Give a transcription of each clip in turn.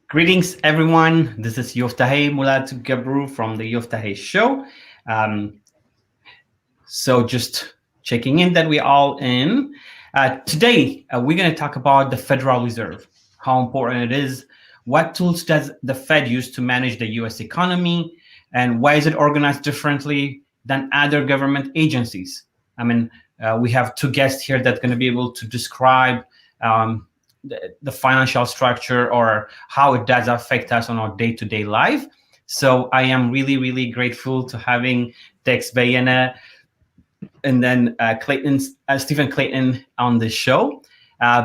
Greetings, everyone. This is Yoftahe Mulad Gabru from the Yoftahe Show. Um, so just checking in that we're all in. Today, we're going to talk about the Federal Reserve, how important it is, what tools does the Fed use to manage the U.S. economy, and why is it organized differently than other government agencies? I mean, we have two guests here that are going to be able to describe the financial structure or how it does affect us on our day-to-day life. So I am really, really grateful to having Dex Beyene and then Stephen Clayton on the show.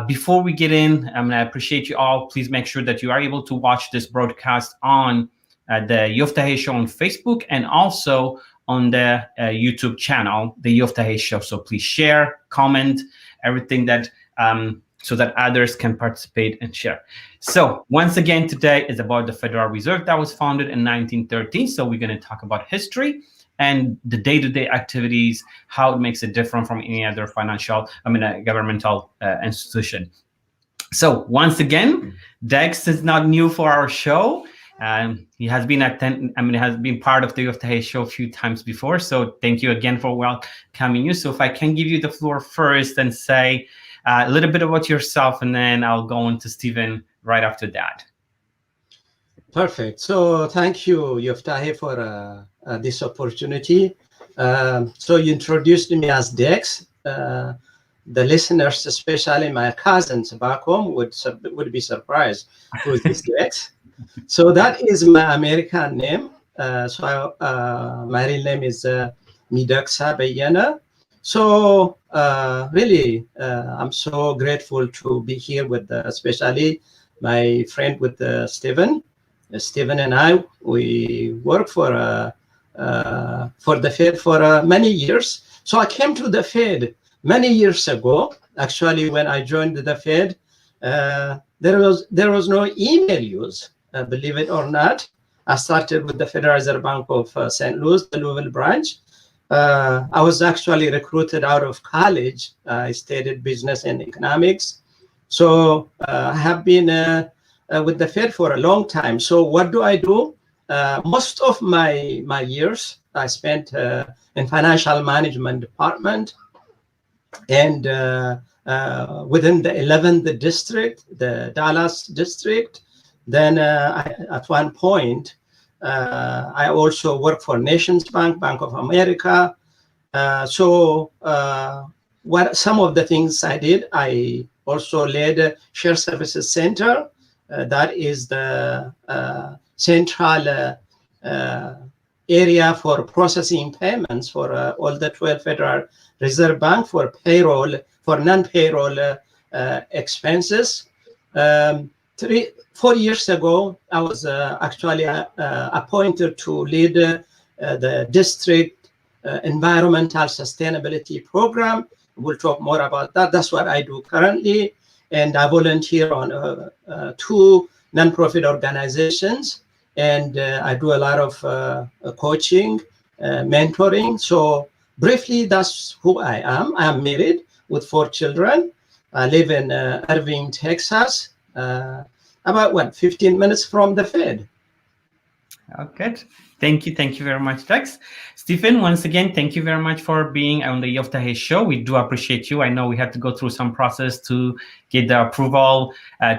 Before we get in, I appreciate you all. Please make sure that you are able to watch this broadcast on the Yoftahe Show on Facebook and also on the YouTube channel, the Yoftahe Show. So please share, comment, everything that so that others can participate and share. So once again, today is about the Federal Reserve that was founded in 1913. So we're going to talk about history and the day-to-day activities, how it makes it different from any other governmental institution. So once again, Dex is not new for our show. He has been has been part of the Yoftahe Show a few times before. So thank you again for welcoming you. So if I can give you the floor first and say a little bit about yourself, and then I'll go on to Stephen right after that. Perfect. So thank you, Yoftahe, for this opportunity. So you introduced me as Dex. The listeners, especially my cousins back home, would be surprised who is this Dex. So that is my American name. My real name is Midegssa Beyene. So really, I'm so grateful to be here with especially my friend with Stephen. Stephen and I, we work for the Fed for many years. So I came to the Fed many years ago. Actually, when I joined the Fed, there was no email use. Believe it or not, I started with the Federal Reserve Bank of St. Louis, the Louisville branch. I was actually recruited out of college. I studied business and economics. So I have been with the Fed for a long time. So what do I do? Most of my years I spent in financial management department and within the 11th district, the Dallas district. Then at one point, I also worked for Nations Bank, Bank of America. What some of the things I did, I also led Share Services Center. That is the central area for processing payments for all the 12 Federal Reserve Bank for payroll, for non-payroll expenses. 4 years ago, I was actually appointed to lead the district environmental sustainability program. We'll talk more about that. That's what I do currently. And I volunteer on 2 nonprofit organizations. And I do a lot of coaching, mentoring. So briefly, that's who I am. I am married with 4 children. I live in Irving, Texas. About 15 minutes from the Fed. Oh, good. Thank you very much, Dex. Stephen, once again, thank you very much for being on the Yoftahe Show. We do appreciate you. I know we had to go through some process to get the approval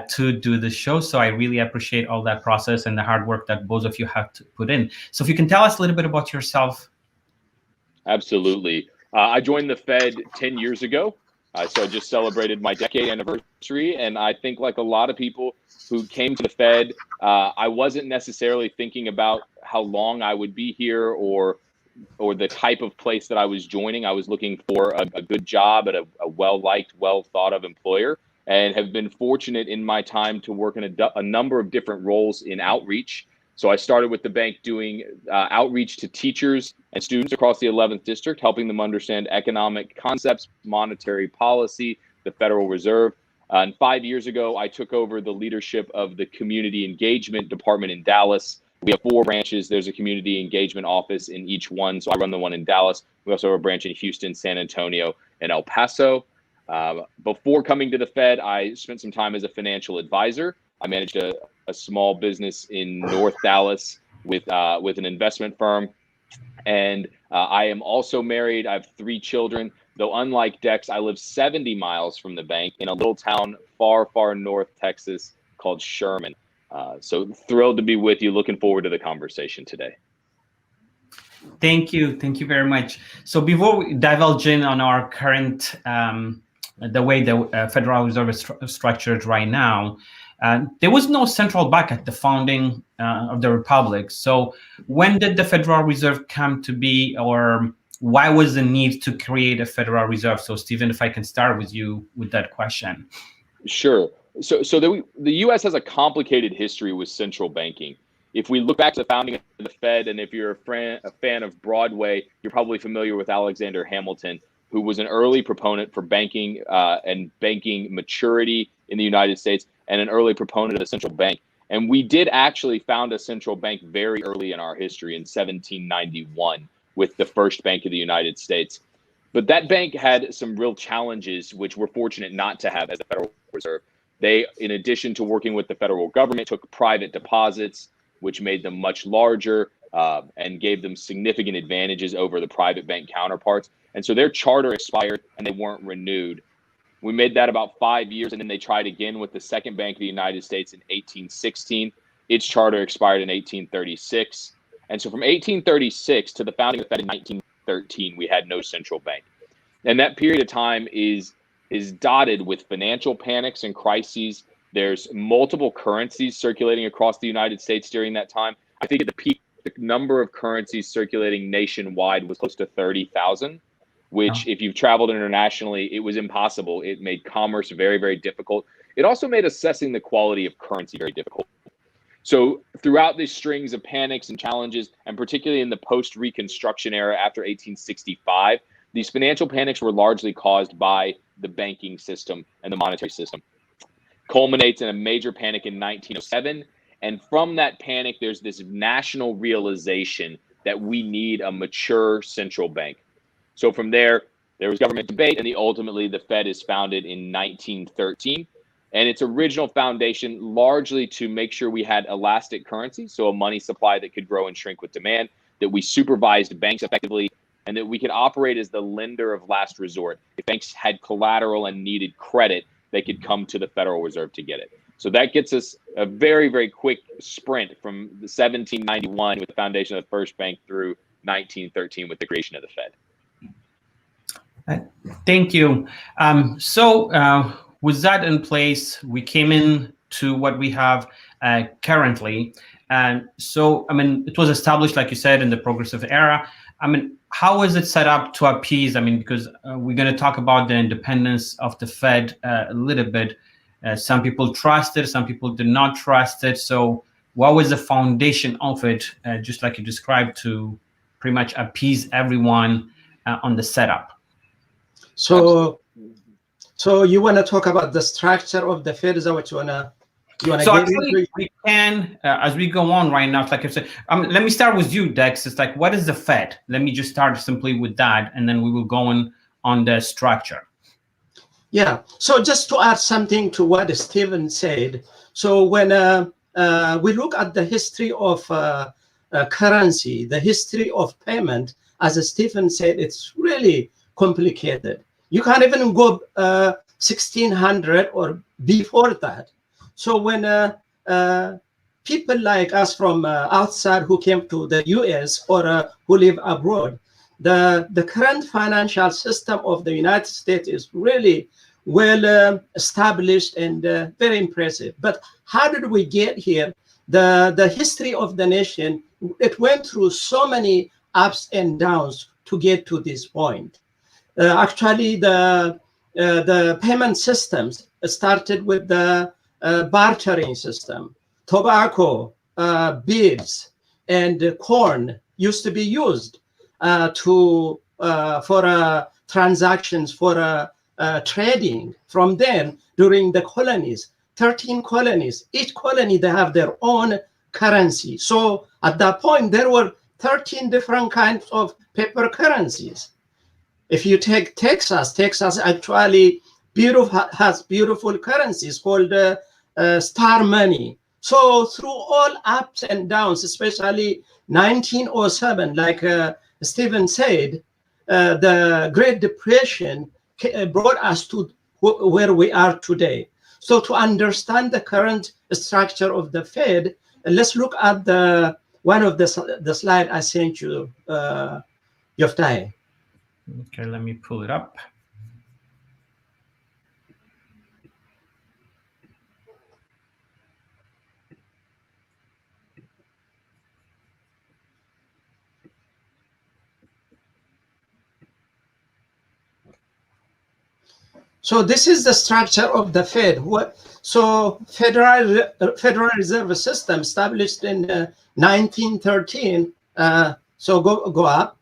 to do the show. So I really appreciate all that process and the hard work that both of you have to put in. So if you can tell us a little bit about yourself. Absolutely. I joined the Fed 10 years ago. So I just celebrated my decade anniversary. And I think like a lot of people who came to the Fed, I wasn't necessarily thinking about how long I would be here or the type of place that I was joining. I was looking for a good job at a well-liked, well-thought-of employer, and have been fortunate in my time to work in a number of different roles in outreach. So I started with the bank doing outreach to teachers and students across the 11th district, helping them understand economic concepts, monetary policy, the Federal Reserve. And 5 years ago, I took over the leadership of the community engagement department in Dallas. We have 4 branches. There's a community engagement office in each one. So I run the one in Dallas. We also have a branch in Houston, San Antonio, and El Paso. Before coming to the Fed, I spent some time as a financial advisor. I managed a small business in North Dallas with an investment firm. And I am also married. I have 3 children, though unlike Dex, I live 70 miles from the bank in a little town far, far north Texas called Sherman. So thrilled to be with you. Looking forward to the conversation today. Thank you. Thank you very much. So before we divulge in on our current, the way the Federal Reserve is structured right now, there was no central bank at the founding of the Republic. So when did the Federal Reserve come to be, or why was the need to create a Federal Reserve? So Stephen, if I can start with you with that question. Sure. So the U.S. has a complicated history with central banking. If we look back to the founding of the Fed, and if you're a fan of Broadway, you're probably familiar with Alexander Hamilton, who was an early proponent for banking and banking maturity in the United States, and an early proponent of the central bank. And we did actually found a central bank very early in our history in 1791 with the first Bank of the United States. But that bank had some real challenges, which we're fortunate not to have as the Federal Reserve. They, in addition to working with the federal government, took private deposits, which made them much larger and gave them significant advantages over the private bank counterparts. And so their charter expired and they weren't renewed. We made that about 5 years, and then they tried again with the second Bank of the United States in 1816. Its charter expired in 1836. And so from 1836 to the founding of the Fed in 1913, we had no central bank. And that period of time is dotted with financial panics and crises. There's multiple currencies circulating across the United States during that time. I think at the peak, the number of currencies circulating nationwide was close to 30,000, which if you've traveled internationally, it was impossible. It made commerce very, very difficult. It also made assessing the quality of currency very difficult. So throughout these strings of panics and challenges, and particularly in the post-Reconstruction era after 1865, these financial panics were largely caused by the banking system and the monetary system. Culminates in a major panic in 1907. And from that panic, there's this national realization that we need a mature central bank. So from there was government debate, and ultimately the Fed is founded in 1913. And its original foundation largely to make sure we had elastic currency, so a money supply that could grow and shrink with demand, that we supervised banks effectively, and that we could operate as the lender of last resort. If banks had collateral and needed credit, they could come to the Federal Reserve to get it. So that gets us a very, very quick sprint from the 1791 with the foundation of the first bank through 1913 with the creation of the Fed. Thank you. With that in place, we came in to what we have currently. So, I mean, it was established, like you said, in the progressive era. I mean, how is it set up to appease? I mean, because we're going to talk about the independence of the Fed a little bit. Some people trust it, some people did not trust it. So what was the foundation of it, just like you described, to pretty much appease everyone on the setup? So you want to talk about the structure of the Fed? Is that what you want to so actually, we can, as we go on right now, like I said, let me start with you, Dex. It's like, what is the Fed? Let me just start simply with that, and then we will go on the structure. Yeah, so just to add something to what Stephen said. So when we look at the history of currency, the history of payment, as Stephen said, it's really complicated. You can't even go 1600 or before that. So when people like us from outside who came to the US or who live abroad, the current financial system of the United States is really well established and very impressive. But how did we get here? The history of the nation, it went through so many ups and downs to get to this point. Actually, the payment systems started with the bartering system. Tobacco, beads, and corn used to be used for transactions, for trading. From then, during the colonies, 13 colonies, each colony, they have their own currency. So at that point, there were 13 different kinds of paper currencies. If you take Texas actually has beautiful currencies called star money. So through all ups and downs, especially 1907, like Stephen said, the Great Depression brought us to where we are today. So to understand the current structure of the Fed, let's look at one of the slide I sent you, Yoftahe. Okay, let me pull it up. So this is the structure of the Fed. So Federal Reserve System established in 1913. So go up.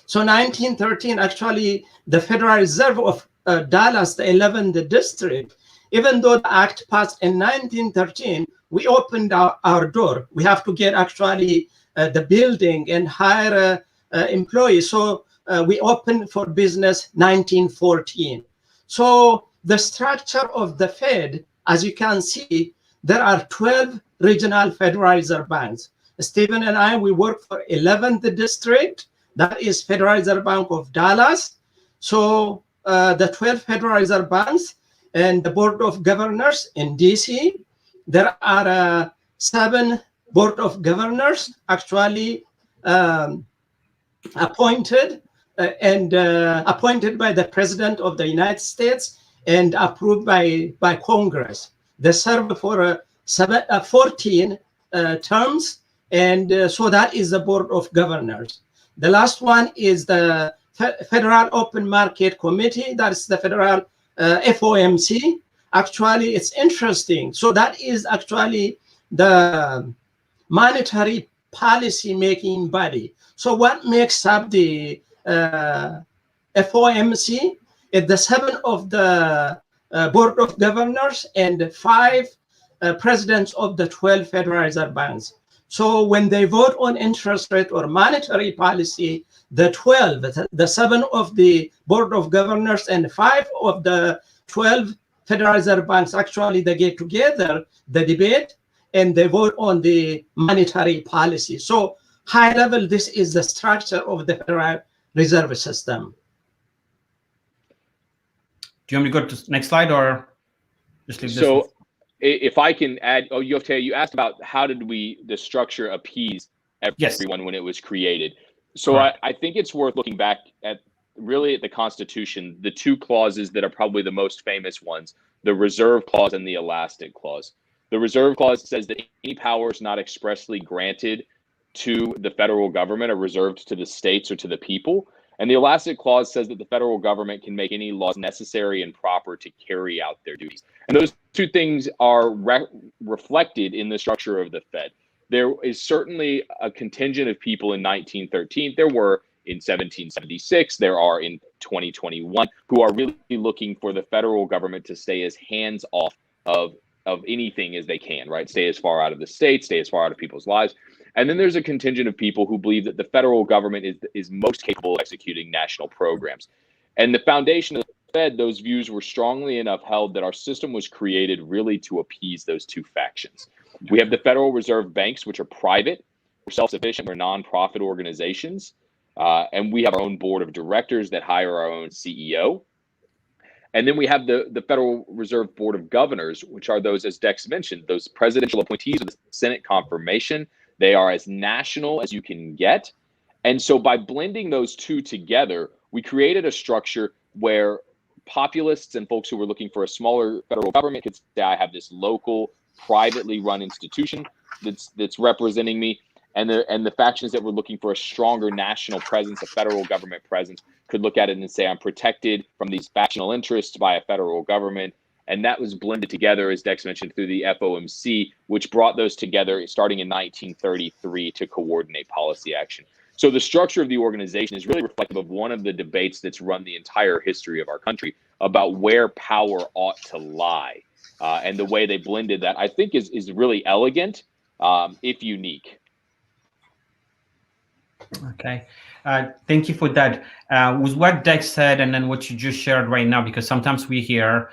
So 1913, actually, the Federal Reserve of Dallas, the 11th district, even though the act passed in 1913, we opened our door. We have to get actually the building and hire employees. So we opened for business 1914. So the structure of the Fed, as you can see, there are 12 regional Federal Reserve banks. Stephen and I, we work for 11th district. That is Federal Reserve Bank of Dallas. So the 12 Federal Reserve banks and the Board of Governors in DC. There are 7 Board of Governors actually appointed appointed by the President of the United States and approved by Congress. They serve for 14 terms, and so that is the Board of Governors. The last one is the Federal Open Market Committee. That is the Federal FOMC. Actually, it's interesting. So that is actually the monetary policy making body. So what makes up the FOMC is the 7 of the Board of Governors and 5 presidents of the 12 Federal Reserve banks. So when they vote on interest rate or monetary policy, the 7 of the Board of Governors and 5 of the 12 Federal Reserve banks, actually they get together, they debate, and they vote on the monetary policy. So high level, this is the structure of the Federal Reserve System. Do you want me to go to the next slide or just leave this? So if I can add, Yoftahe, you asked about how did the structure appease everyone when it was created. So I think it's worth looking back at the Constitution, the 2 clauses that are probably the most famous ones, the Reserve Clause and the Elastic Clause. The Reserve Clause says that any powers not expressly granted to the federal government are reserved to the states or to the people. And the Elastic Clause says that the federal government can make any laws necessary and proper to carry out their duties. And those 2 things are reflected in the structure of the Fed. There is certainly a contingent of people in 1913. There were in 1776. There are in 2021 who are really looking for the federal government to stay as hands off of anything as they can, right? Stay as far out of the state, stay as far out of people's lives. And then there's a contingent of people who believe that the federal government is most capable of executing national programs. And the foundation of the Fed, those views were strongly enough held that our system was created really to appease those 2 factions. We have the Federal Reserve banks, which are private, we're self-sufficient, we're nonprofit organizations, and we have our own board of directors that hire our own CEO. And then we have the Federal Reserve Board of Governors, which are those, as Dex mentioned, those presidential appointees with the Senate confirmation. They are as national as you can get. And so by blending those 2 together, we created a structure where populists and folks who were looking for a smaller federal government could say, I have this local, privately run institution that's representing me. And the factions that were looking for a stronger national presence, a federal government presence, could look at it and say, I'm protected from these factional interests by a federal government. And that was blended together, as Dex mentioned, through the FOMC, which brought those together starting in 1933 to coordinate policy action. So the structure of the organization is really reflective of one of the debates that's run the entire history of our country about where power ought to lie. And the way they blended that, I think, is really elegant, if unique. Okay. Thank you for that. With what Dex said and then what you just shared right now, because sometimes we hear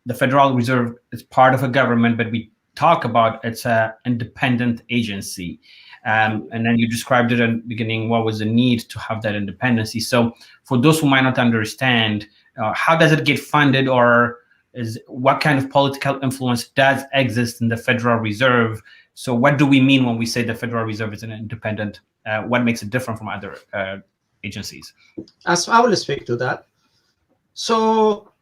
the Federal Reserve is part of a government, but we talk about it's an independent agency. And then you described it in the beginning, what was the need to have that independency. So for those who might not understand, how does it get funded, or what kind of political influence does exist in the Federal Reserve? So what do we mean when we say the Federal Reserve is an independent? What makes it different from other agencies? As I will speak to that. So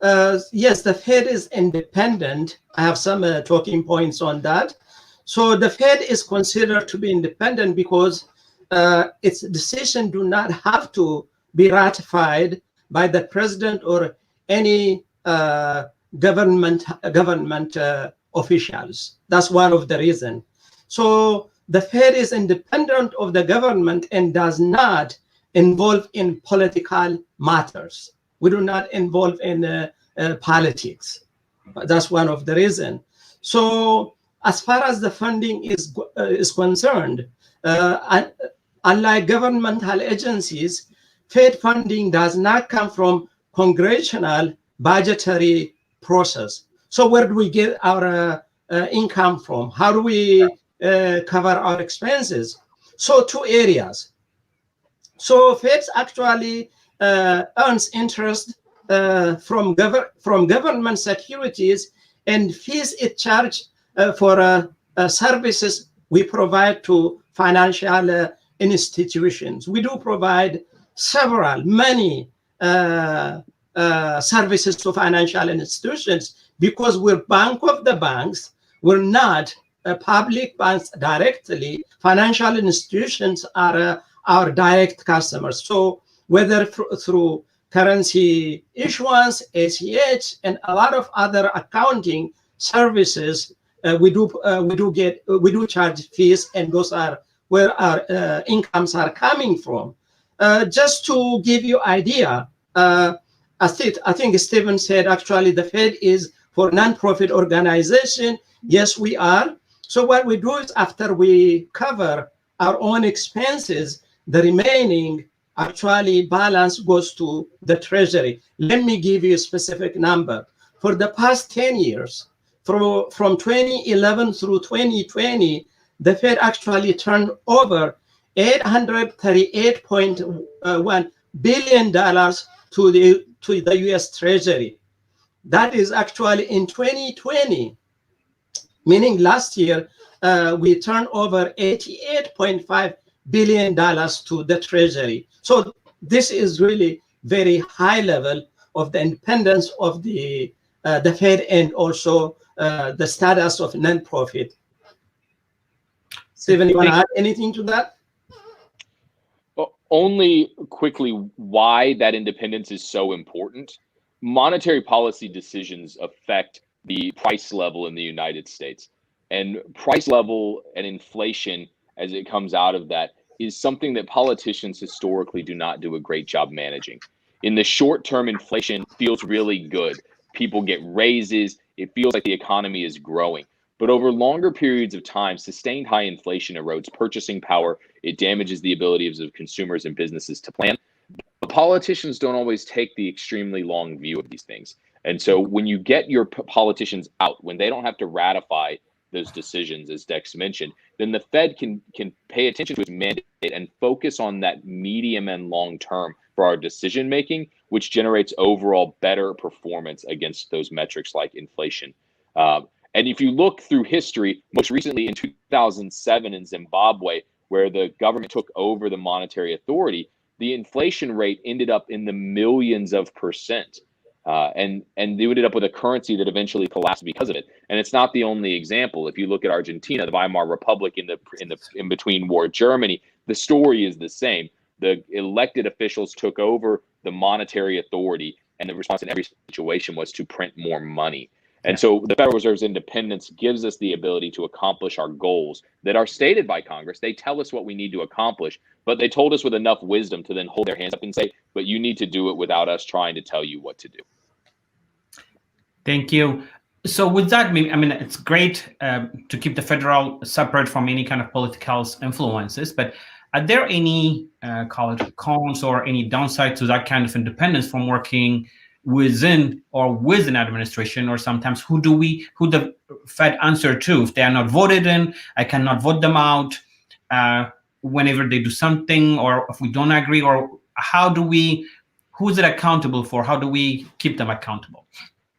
yes, the Fed is independent. I have some talking points on that. So the Fed is considered to be independent because its decision do not have to be ratified by the president or any government officials. That's one of the reasons. So the Fed is independent of the government and does not involve in political matters. We do not involve in politics. That's one of the reasons. So as far as the funding is concerned, unlike governmental agencies, Fed funding does not come from congressional budgetary process. So where do we get our income from? How do we cover our expenses? So two areas. So Fed actually earns interest from government securities and fees it charges for services we provide to financial institutions. We do provide many services to financial institutions because we're bank of the banks. We're not public banks directly. Financial institutions are our direct customers. So whether through currency issuance, ACH, and a lot of other accounting services, we do charge fees, and those are where our incomes are coming from. Just to give you idea, I think Stephen said actually the Fed is for non-profit organization. Yes, we are. So what we do is after we cover our own expenses, the remaining actually balance goes to the Treasury. Let me give you a specific number. For the past 10 years, from 2011 through 2020, the Fed actually turned over $838.1 billion to the U.S. Treasury. That is actually in 2020, meaning last year, we turned over $88.5 billion to the Treasury. So this is really very high level of the independence of the Fed and also the status of non-profit. Stephen, you want to add anything to that? Well, only quickly why that independence is so important. Monetary policy decisions affect the price level in the United States. And price level and inflation, as it comes out of that, is something that politicians historically do not do a great job managing. In the short term, inflation feels really good. People get raises. It feels like the economy is growing. But over longer periods of time, sustained high inflation erodes purchasing power. It damages the abilities of consumers and businesses to plan. But politicians don't always take the extremely long view of these things. And so when you get your politicians out, when they don't have to ratify those decisions, as Dex mentioned, then the Fed can pay attention to its mandate and focus on that medium and long term for our decision making, which generates overall better performance against those metrics like inflation. And if you look through history, most recently in 2007 in Zimbabwe, where the government took over the monetary authority, the inflation rate ended up in the millions of percent. And they ended up with a currency that eventually collapsed because of it. And it's not the only example. If you look at Argentina, the Weimar Republic in between war Germany, the story is the same. The elected officials took over the monetary authority, and the response in every situation was to print more money. And so the Federal Reserve's independence gives us the ability to accomplish our goals that are stated by Congress. They tell us what we need to accomplish, but they told us with enough wisdom to then hold their hands up and say, but you need to do it without us trying to tell you what to do. Thank you. So with that, I mean, it's great to keep the federal separate from any kind of political influences, but are there any call it cons or any downside to that kind of independence from working within or with an administration, or sometimes who the Fed answer to. If they are not voted in, I cannot vote them out whenever they do something, or if we don't agree, or who's it accountable for? How do we keep them accountable?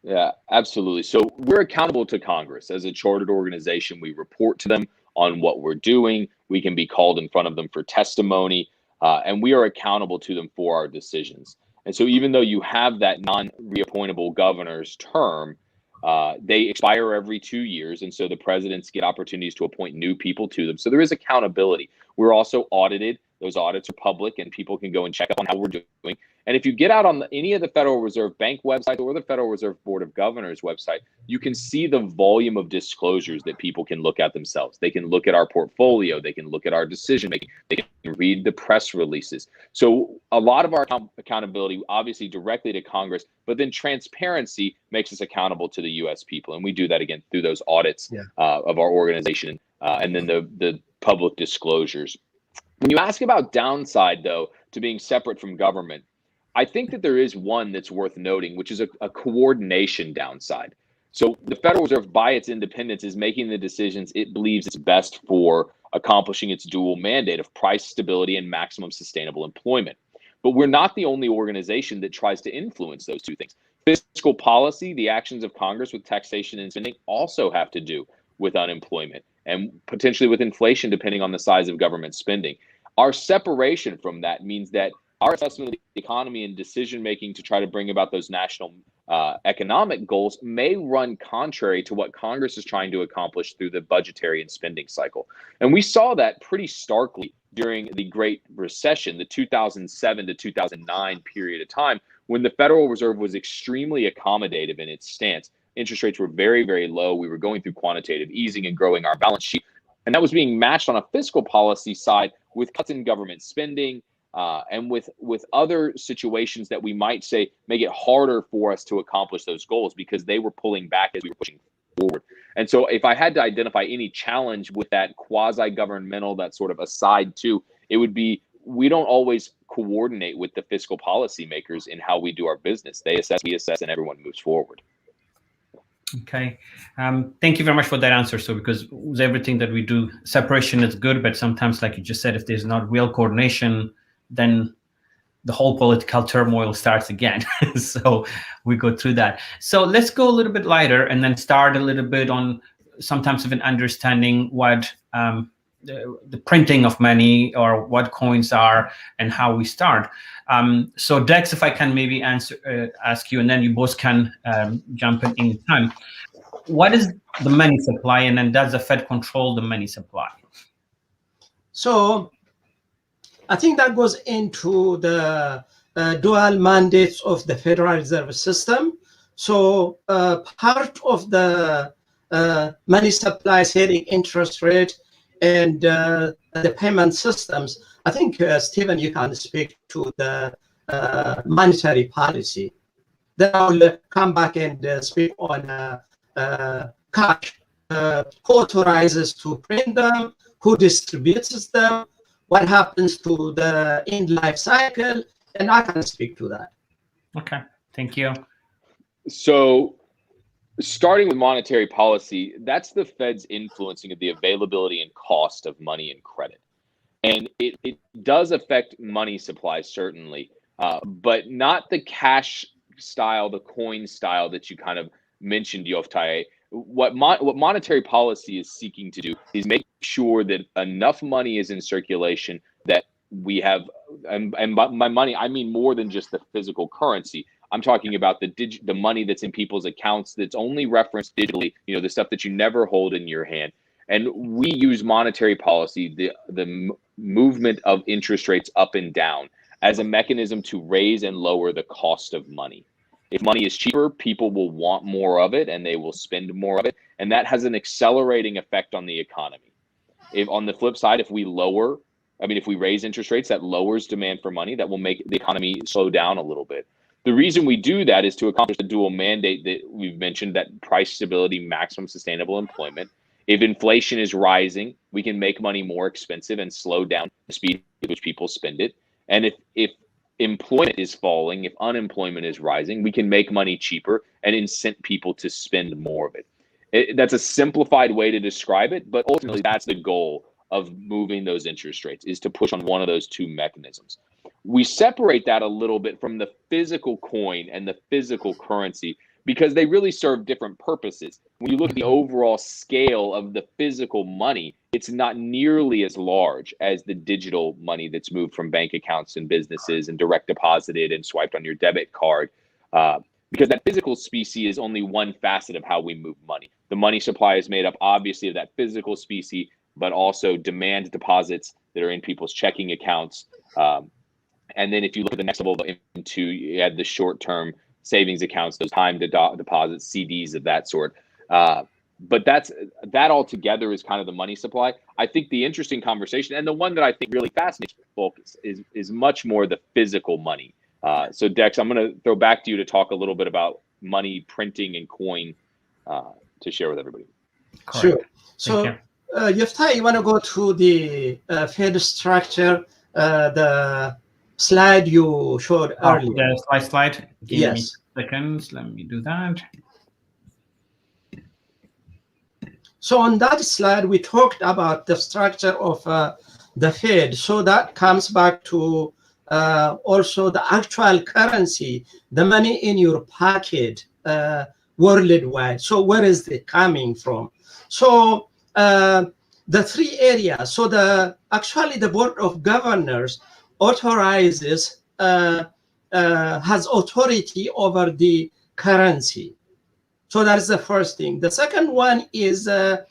Yeah, absolutely. So we're accountable to Congress. As a chartered organization, we report to them on what we're doing. We can be called in front of them for testimony, and we are accountable to them for our decisions. And so even though you have that non-reappointable governor's term, they expire every 2 years. And so the presidents get opportunities to appoint new people to them. So there is accountability. We're also audited. Those audits are public and people can go and check up on how we're doing. And if you get out on any of the Federal Reserve Bank website or the Federal Reserve Board of Governors website, you can see the volume of disclosures that people can look at themselves. They can look at our portfolio. They can look at our decision making. They can read the press releases. So a lot of our accountability, obviously directly to Congress, but then transparency makes us accountable to the U.S. people. And we do that again through those audits of our organization and then the public disclosures. When you ask about downside, though, to being separate from government, I think that there is one that's worth noting, which is a coordination downside. So the Federal Reserve, by its independence, is making the decisions it believes is best for accomplishing its dual mandate of price stability and maximum sustainable employment. But we're not the only organization that tries to influence those two things. Fiscal policy, the actions of Congress with taxation and spending, also have to do with unemployment and potentially with inflation, depending on the size of government spending. Our separation from that means that our assessment of the economy and decision-making to try to bring about those national economic goals may run contrary to what Congress is trying to accomplish through the budgetary and spending cycle. And we saw that pretty starkly during the Great Recession, the 2007 to 2009 period of time, when the Federal Reserve was extremely accommodative in its stance. Interest rates were very, very low. We were going through quantitative easing and growing our balance sheet. And that was being matched on a fiscal policy side with cuts in government spending and with other situations that we might say make it harder for us to accomplish those goals because they were pulling back as we were pushing forward. And so if I had to identify any challenge with that quasi-governmental, that sort of aside to, it would be we don't always coordinate with the fiscal policymakers in how we do our business. They assess, we assess, and everyone moves forward. Okay. Thank you very much for that answer. So because with everything that we do, separation is good, but sometimes, like you just said, if there's not real coordination, then the whole political turmoil starts again. So we go through that. So let's go a little bit lighter and then start a little bit on sometimes even understanding what the printing of money or what coins are and how we start. So Dex, if I can maybe ask you, and then you both can jump in any time. What is the money supply, and then does the Fed control the money supply? So I think that goes into the dual mandates of the Federal Reserve System. So part of the money supply setting interest rate and the payment systems, I think, Stephen, you can speak to the monetary policy. Then I'll come back and speak on cash. Who authorizes to print them, who distributes them, what happens to the end life cycle, and I can speak to that. Okay, thank you. So starting with monetary policy, that's the Fed's influencing of the availability and cost of money and credit. And it does affect money supply, certainly, but not the cash style, the coin style that you kind of mentioned, Yoftahe. What monetary policy is seeking to do is make sure that enough money is in circulation that we have, and by money, I mean more than just the physical currency. I'm talking about the money that's in people's accounts that's only referenced digitally, the stuff that you never hold in your hand. And we use monetary policy, the movement of interest rates up and down, as a mechanism to raise and lower the cost of money. If money is cheaper, people will want more of it and they will spend more of it. And that has an accelerating effect on the economy. If on the flip side, if we raise interest rates, that lowers demand for money, that will make the economy slow down a little bit. The reason we do that is to accomplish the dual mandate that we've mentioned, that price stability, maximum sustainable employment. If inflation is rising, we can make money more expensive and slow down the speed at which people spend it. And if employment is falling, if unemployment is rising, we can make money cheaper and incent people to spend more of it. That's a simplified way to describe it, but ultimately that's the goal of moving those interest rates, is to push on one of those two mechanisms. We separate that a little bit from the physical coin and the physical currency because they really serve different purposes. When you look at the overall scale of the physical money, it's not nearly as large as the digital money that's moved from bank accounts and businesses and direct deposited and swiped on your debit card. Because that physical species is only one facet of how we move money. The money supply is made up, obviously, of that physical species, but also demand deposits that are in people's checking accounts. And then if you look at the next level into, you had the short-term savings accounts, those time deposits, CDs of that sort. But that altogether is kind of the money supply. I think the interesting conversation, and the one that I think really fascinates folks, is much more the physical money. So Dex, I'm going to throw back to you to talk a little bit about money printing and coin to share with everybody. Sure. So Yoftahe, you want to go to the Fed structure, the slide you showed earlier? The slide. Give me Yes. seconds. Let me do that. So on that slide, we talked about the structure of the Fed. So that comes back to also the actual currency, the money in your pocket worldwide. So where is it coming from? So the three areas. So actually the Board of Governors authorizes, has authority over the currency. So that's the first thing. The second one is the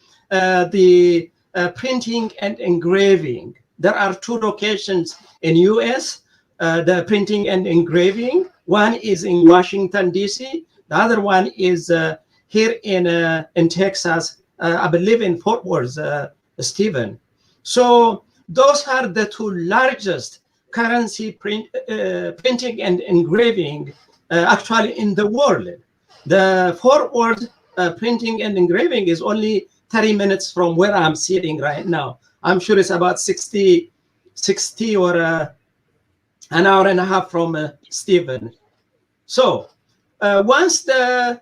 printing and engraving. There are two locations in US, the printing and engraving. One is in Washington, D.C. The other one is here in Texas, I believe in Fort Worth, Stephen. So those are the two largest currency printing and engraving actually in the world. The Fort Worth printing and engraving is only 30 minutes from where I'm sitting right now. I'm sure it's about 60 or an hour and a half from Stephen. So once the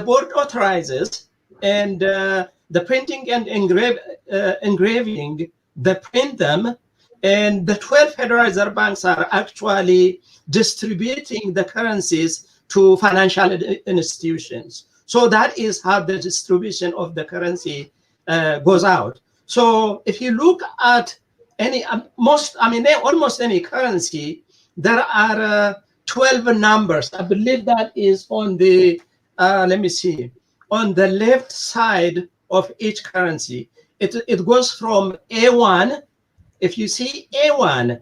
board authorizes and the printing and engraving, they print them, and the 12 Federal Reserve banks are actually distributing the currencies to financial institutions. So that is how the distribution of the currency goes out. So if you look at almost any currency, there are 12 numbers. I believe that is on the, let me see, on the left side of each currency. It goes from A1. If you see A1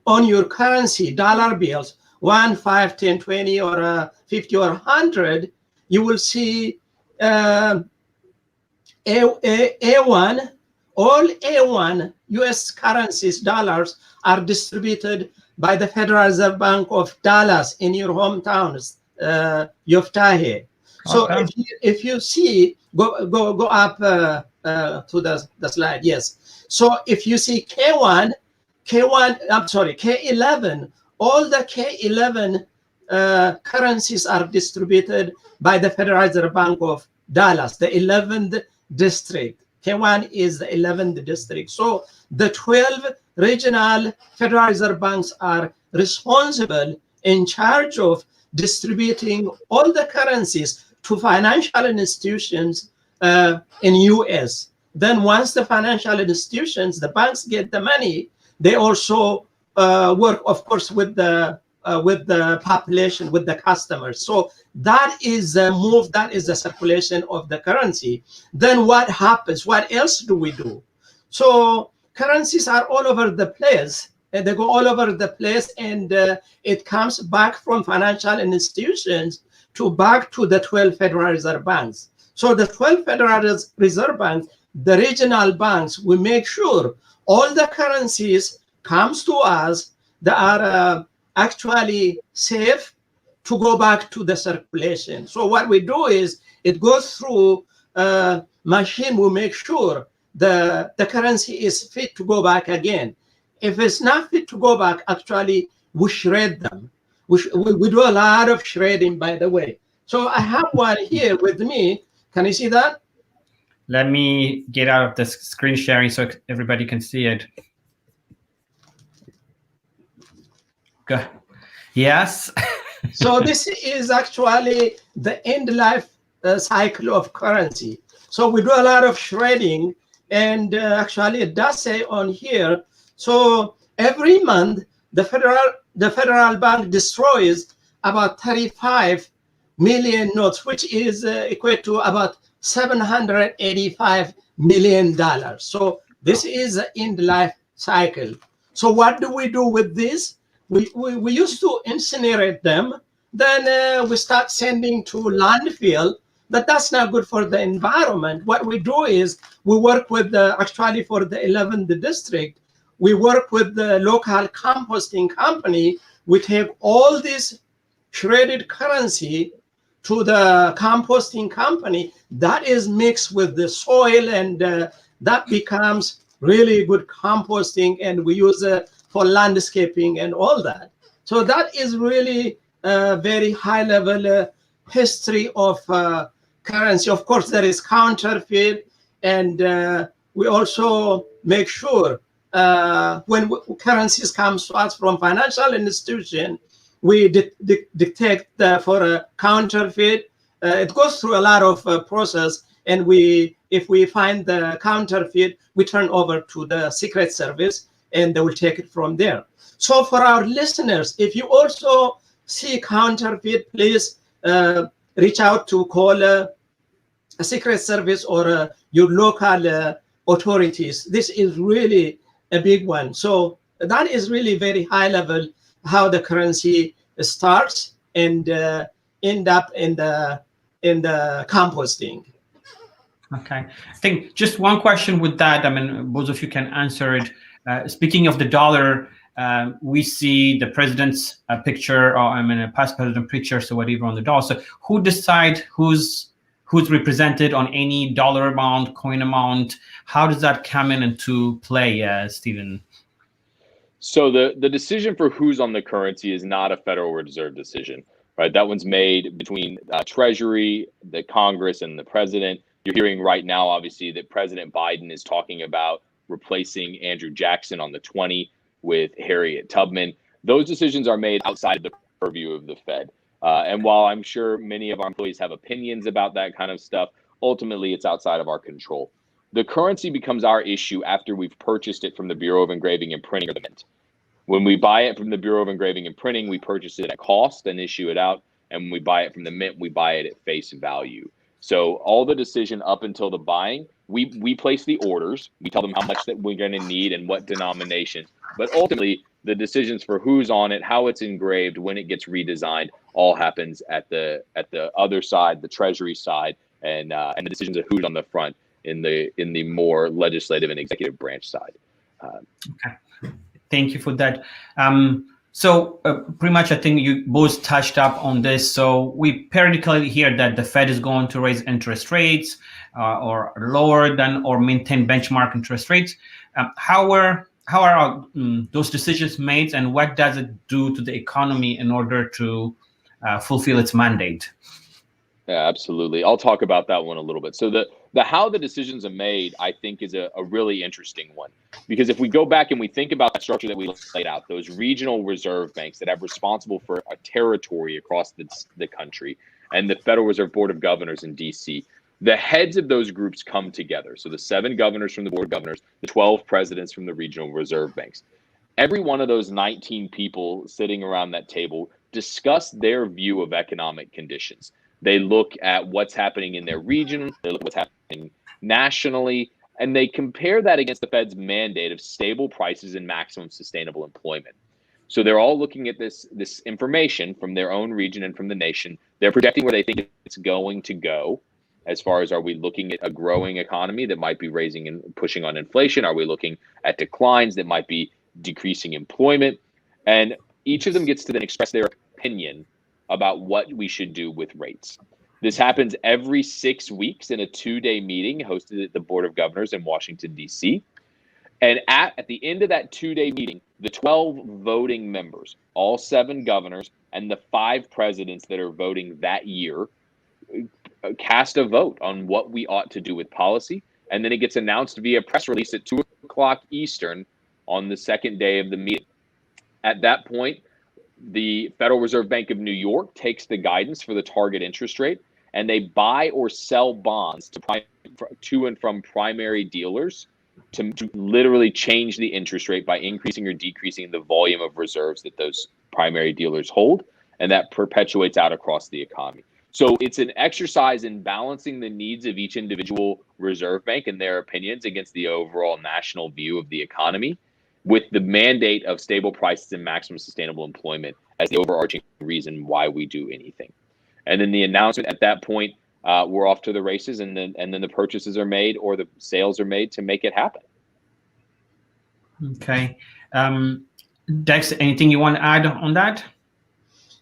on your currency, dollar bills, 1, 5, 10, 20, or 50 or 100, you will see A1, all A1 US currencies, dollars, are distributed by the Federal Reserve Bank of Dallas in your hometowns, Yoftahe. So if you see, go up to the slide, yes. So if you see K11, all the K11 currencies are distributed by the Federal Reserve Bank of Dallas, the 11th district. K1 is the 11th district. So the 12 regional Federal Reserve banks are responsible, in charge of distributing all the currencies to financial institutions in US. Then once the financial institutions, the banks get the money, they also work, of course, with the population, with the customers. So that is the move, that is the circulation of the currency. Then what happens? What else do we do? So currencies are all over the place, and they go all over the place, and it comes back from financial institutions back to the 12 Federal Reserve banks. So the 12 Federal Reserve banks, the regional banks, we make sure all the currencies comes to us that are actually safe to go back to the circulation. So what we do is it goes through a machine. We make sure the currency is fit to go back again. If it's not fit to go back, actually we shred them. We do a lot of shredding, by the way. So I have one here with me. Can you see that? Let me get out of the screen sharing so everybody can see it. Good. Yes. So this is actually the end life cycle of currency. So we do a lot of shredding, and actually it does say on here. So every month the federal bank destroys about 35 million notes, which is equal to about $785 million. So this is the end life cycle. So what do we do with this? We used to incinerate them. Then we start sending to landfill. That's not good for the environment. What we do is we work with actually for the 11th district, we work with the local composting company. We take all this shredded currency to the composting company. That is mixed with the soil, and that becomes really good composting, and we use it for landscaping and all that. So that is really a very high level history of currency. Of course, there is counterfeit, and we also make sure when currencies come to us from financial institution, we detect for a counterfeit. It goes through a lot of process, and if we find the counterfeit, we turn over to the Secret Service, and they will take it from there. So for our listeners, if you also see counterfeit, please reach out to call a Secret Service or your local authorities. This is really a big one. So that is really very high level how the currency starts and end up in the composting. Okay, I think just one question with that. I mean, both of you can answer it. Speaking of the dollar, we see the president's picture, or I mean, a past president picture, so whatever on the dollar. So who decide who's represented on any dollar amount, coin amount? How does that come into play, Stephen? So the decision for who's on the currency is not a Federal Reserve decision, right? That one's made between Treasury, the Congress, and the president. You're hearing right now, obviously, that President Biden is talking about replacing Andrew Jackson on the 20 with Harriet Tubman. Those decisions are made outside of the purview of the Fed. And while I'm sure many of our employees have opinions about that kind of stuff, ultimately it's outside of our control. The currency becomes our issue after we've purchased it from the Bureau of Engraving and Printing or the Mint. When we buy it from the Bureau of Engraving and Printing, we purchase it at cost and issue it out. And when we buy it from the Mint, we buy it at face value. So all the decision up until the buying, we place the orders. We tell them how much that we're going to need and what denomination. But ultimately, the decisions for who's on it, how it's engraved, when it gets redesigned, all happens at the other side, the Treasury side, and the decisions of who's on the front in the more legislative and executive branch side. Okay, thank you for that. So pretty much, I think you both touched up on this. So we periodically hear that the Fed is going to raise interest rates or lower than or maintain benchmark interest rates. How are those decisions made, and what does it do to the economy in order to fulfill its mandate? Yeah, absolutely. I'll talk about that one a little bit. So the how the decisions are made, I think, is a really interesting one. Because if we go back and we think about that structure that we laid out, those regional reserve banks that have responsible for a territory across the country, and the Federal Reserve Board of Governors in D.C., the heads of those groups come together. So the 7 governors from the Board of Governors, the 12 presidents from the regional reserve banks. Every one of those 19 people sitting around that table discuss their view of economic conditions. They look at what's happening in their region, they look at what's happening nationally, and they compare that against the Fed's mandate of stable prices and maximum sustainable employment. So they're all looking at this information from their own region and from the nation. They're projecting where they think it's going to go. As far as, are we looking at a growing economy that might be raising and pushing on inflation? Are we looking at declines that might be decreasing employment? And each of them gets to then express their opinion about what we should do with rates. This happens every 6 weeks in a 2-day meeting hosted at the Board of Governors in Washington, D.C. And at the end of that 2-day meeting, the 12 voting members, all 7 governors and the 5 presidents that are voting that year, cast a vote on what we ought to do with policy. And then it gets announced via press release at 2 o'clock Eastern on the second day of the meeting. At that point, the Federal Reserve Bank of New York takes the guidance for the target interest rate, and they buy or sell bonds to and from primary dealers to literally change the interest rate by increasing or decreasing the volume of reserves that those primary dealers hold, and that perpetuates out across the economy. So it's an exercise in balancing the needs of each individual reserve bank and their opinions against the overall national view of the economy, with the mandate of stable prices and maximum sustainable employment as the overarching reason why we do anything. And then the announcement at that point, we're off to the races, and then the purchases are made or the sales are made to make it happen. Okay. Dex, anything you want to add on that?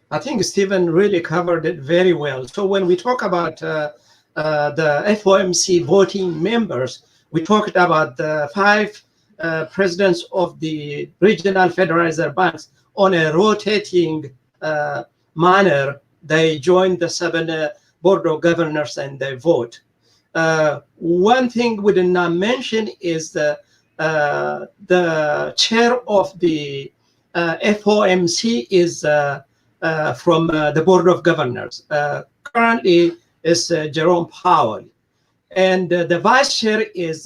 I think Stephen really covered it very well. So when we talk about the FOMC voting members, we talked about the 5 presidents of the regional Federal Reserve banks on a rotating manner. They join the 7 board of governors and they vote. One thing we did not mention is the chair of the FOMC is from the board of governors. Currently is Jerome Powell, and the vice chair is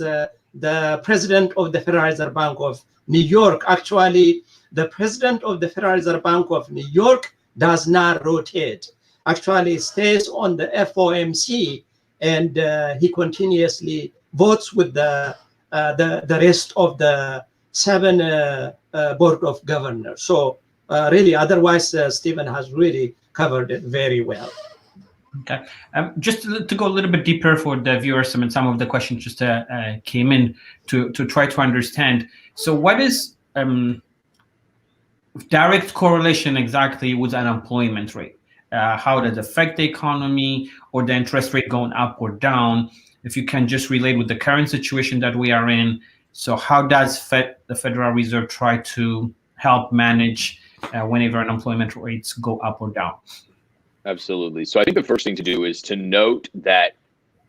the president of the Federal Reserve Bank of New York. Actually, the president of the Federal Reserve Bank of New York does not rotate. Actually, stays on the FOMC, and he continuously votes with the rest of the 7 board of governors. So really, otherwise, Stephen has really covered it very well. Okay. Just to go a little bit deeper for the viewers, some of the questions just came in to try to understand. So what is direct correlation exactly with unemployment rate? How does it affect the economy, or the interest rate going up or down? If you can just relate with the current situation that we are in. So how does the Federal Reserve try to help manage whenever unemployment rates go up or down? Absolutely. So I think the first thing to do is to note that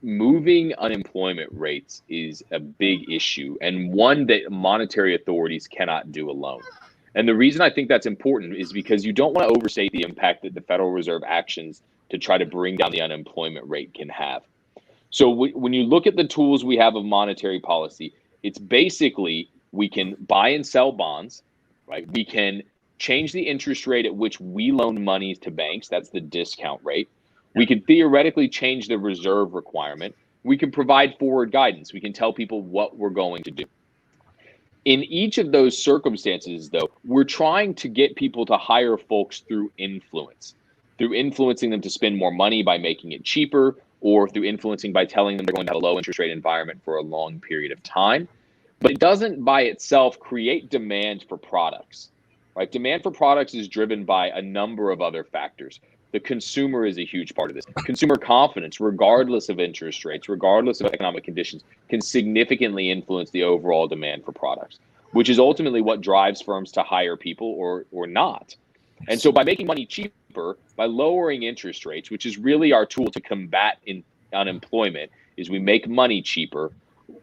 moving unemployment rates is a big issue, and one that monetary authorities cannot do alone. And the reason I think that's important is because you don't want to overstate the impact that the Federal Reserve actions to try to bring down the unemployment rate can have. So when you look at the tools we have of monetary policy, it's basically we can buy and sell bonds, right? We can change the interest rate at which we loan money to banks. That's the discount rate. We can theoretically change the reserve requirement. We can provide forward guidance. We can tell people what we're going to do. In each of those circumstances, though, we're trying to get people to hire folks through influencing them to spend more money by making it cheaper, or through influencing by telling them they're going to have a low interest rate environment for a long period of time. But it doesn't by itself create demand for products. Right? Demand for products is driven by a number of other factors. The consumer is a huge part of this. Consumer confidence, regardless of interest rates, regardless of economic conditions, can significantly influence the overall demand for products, which is ultimately what drives firms to hire people or not. And so by making money cheaper, by lowering interest rates, which is really our tool to combat unemployment, is we make money cheaper.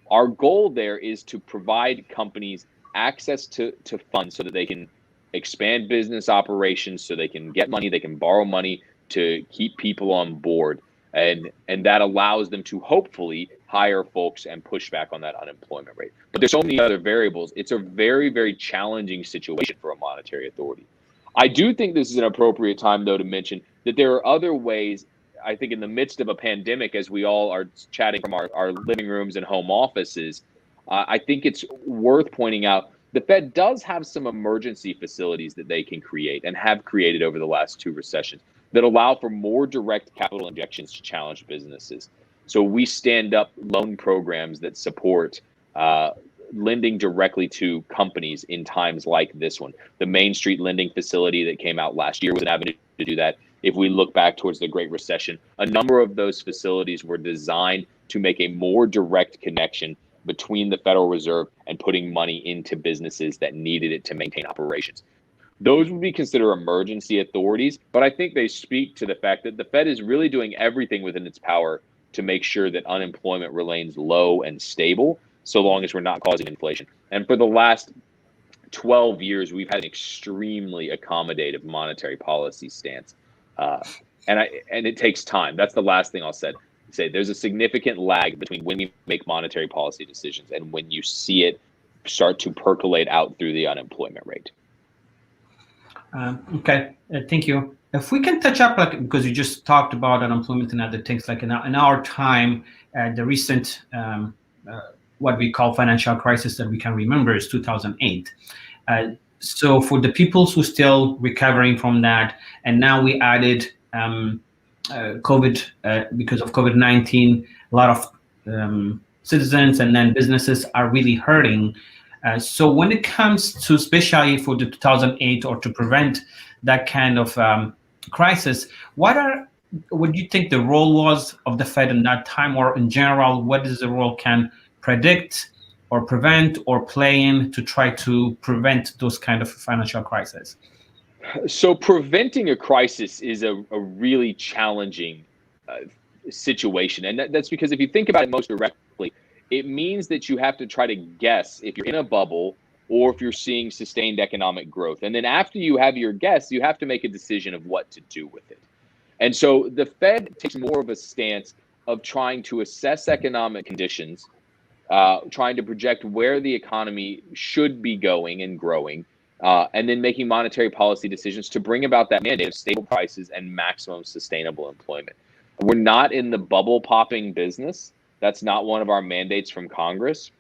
Our goal there is to provide companies access to funds so that they can expand business operations, so they can get money, they can borrow money to keep people on board, and that allows them to hopefully hire folks and push back on that unemployment rate. But there's so many other variables. It's a very, very challenging situation for a monetary authority. I do think this is an appropriate time, though, to mention that there are other ways. I think in the midst of a pandemic, as we all are chatting from our living rooms and home offices, I think it's worth pointing out the Fed does have some emergency facilities that they can create and have created over the last 2 recessions that allow for more direct capital injections to challenged businesses. So we stand up loan programs that support lending directly to companies in times like this one. The Main Street lending facility that came out last year was an avenue to do that. If we look back towards the Great Recession, a number of those facilities were designed to make a more direct connection between the Federal Reserve and putting money into businesses that needed it to maintain operations. Those would be considered emergency authorities, but I think they speak to the fact that the Fed is really doing everything within its power to make sure that unemployment remains low and stable, so long as we're not causing inflation. And for the last 12 years, we've had an extremely accommodative monetary policy stance. And it takes time. That's the last thing I'll say. There's a significant lag between when we make monetary policy decisions and when you see it start to percolate out through the unemployment rate. Okay, thank you. If we can touch up, like, because you just talked about unemployment and other things, like in our time, the recent what we call financial crisis that we can remember is 2008. So for the people who still recovering from that, and now we added COVID, because of COVID-19, a lot of citizens and then businesses are really hurting. So when it comes to, especially for the 2008, or to prevent that kind of crisis, what do you think the role was of the Fed in that time, or in general, what is the role can predict or prevent or play in to try to prevent those kind of financial crises? So preventing a crisis is a really challenging situation. And that's because if you think about it most directly, it means that you have to try to guess if you're in a bubble or if you're seeing sustained economic growth. And then after you have your guess, you have to make a decision of what to do with it. And so the Fed takes more of a stance of trying to assess economic conditions, trying to project where the economy should be going and growing, and then making monetary policy decisions to bring about that mandate of stable prices and maximum sustainable employment. We're not in the bubble popping business. That's not one of our mandates from Congress.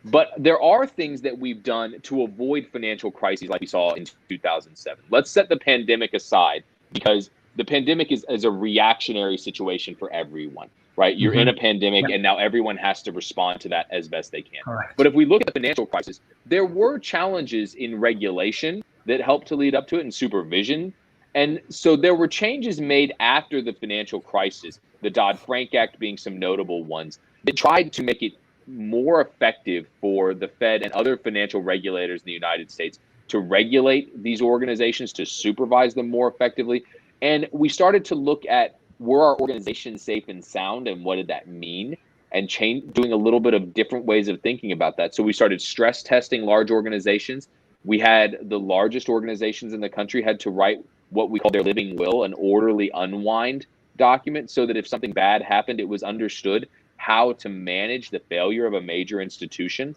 But there are things that we've done to avoid financial crises like we saw in 2007. Let's set the pandemic aside, because the pandemic is a reactionary situation for everyone, right? You're in a pandemic, and now everyone has to respond to that as best they can. Correct. But if we look at the financial crisis, there were challenges in regulation that helped to lead up to it, and supervision. And so there were changes made after the financial crisis, the Dodd-Frank Act being some notable ones, that tried to make it more effective for the Fed and other financial regulators in the United States to regulate these organizations, to supervise them more effectively. And we started to look at, were our organizations safe and sound, and what did that mean? And doing a little bit of different ways of thinking about that. So we started stress testing large organizations. We had the largest organizations in the country had to write what we call their living will, an orderly unwind document, so that if something bad happened, it was understood how to manage the failure of a major institution.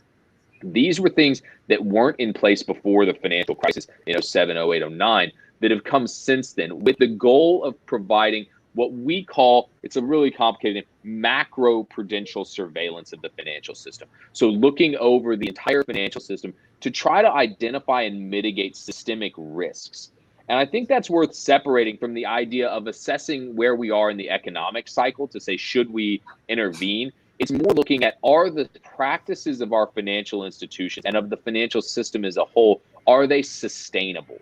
These were things that weren't in place before the financial crisis in 07, 08, 09 that have come since then, with the goal of providing what we call, it's a really complicated name, macro prudential surveillance of the financial system. So looking over the entire financial system to try to identify and mitigate systemic risks. And I think that's worth separating from the idea of assessing where we are in the economic cycle to say, should we intervene? It's more looking at, are the practices of our financial institutions and of the financial system as a whole, are they sustainable?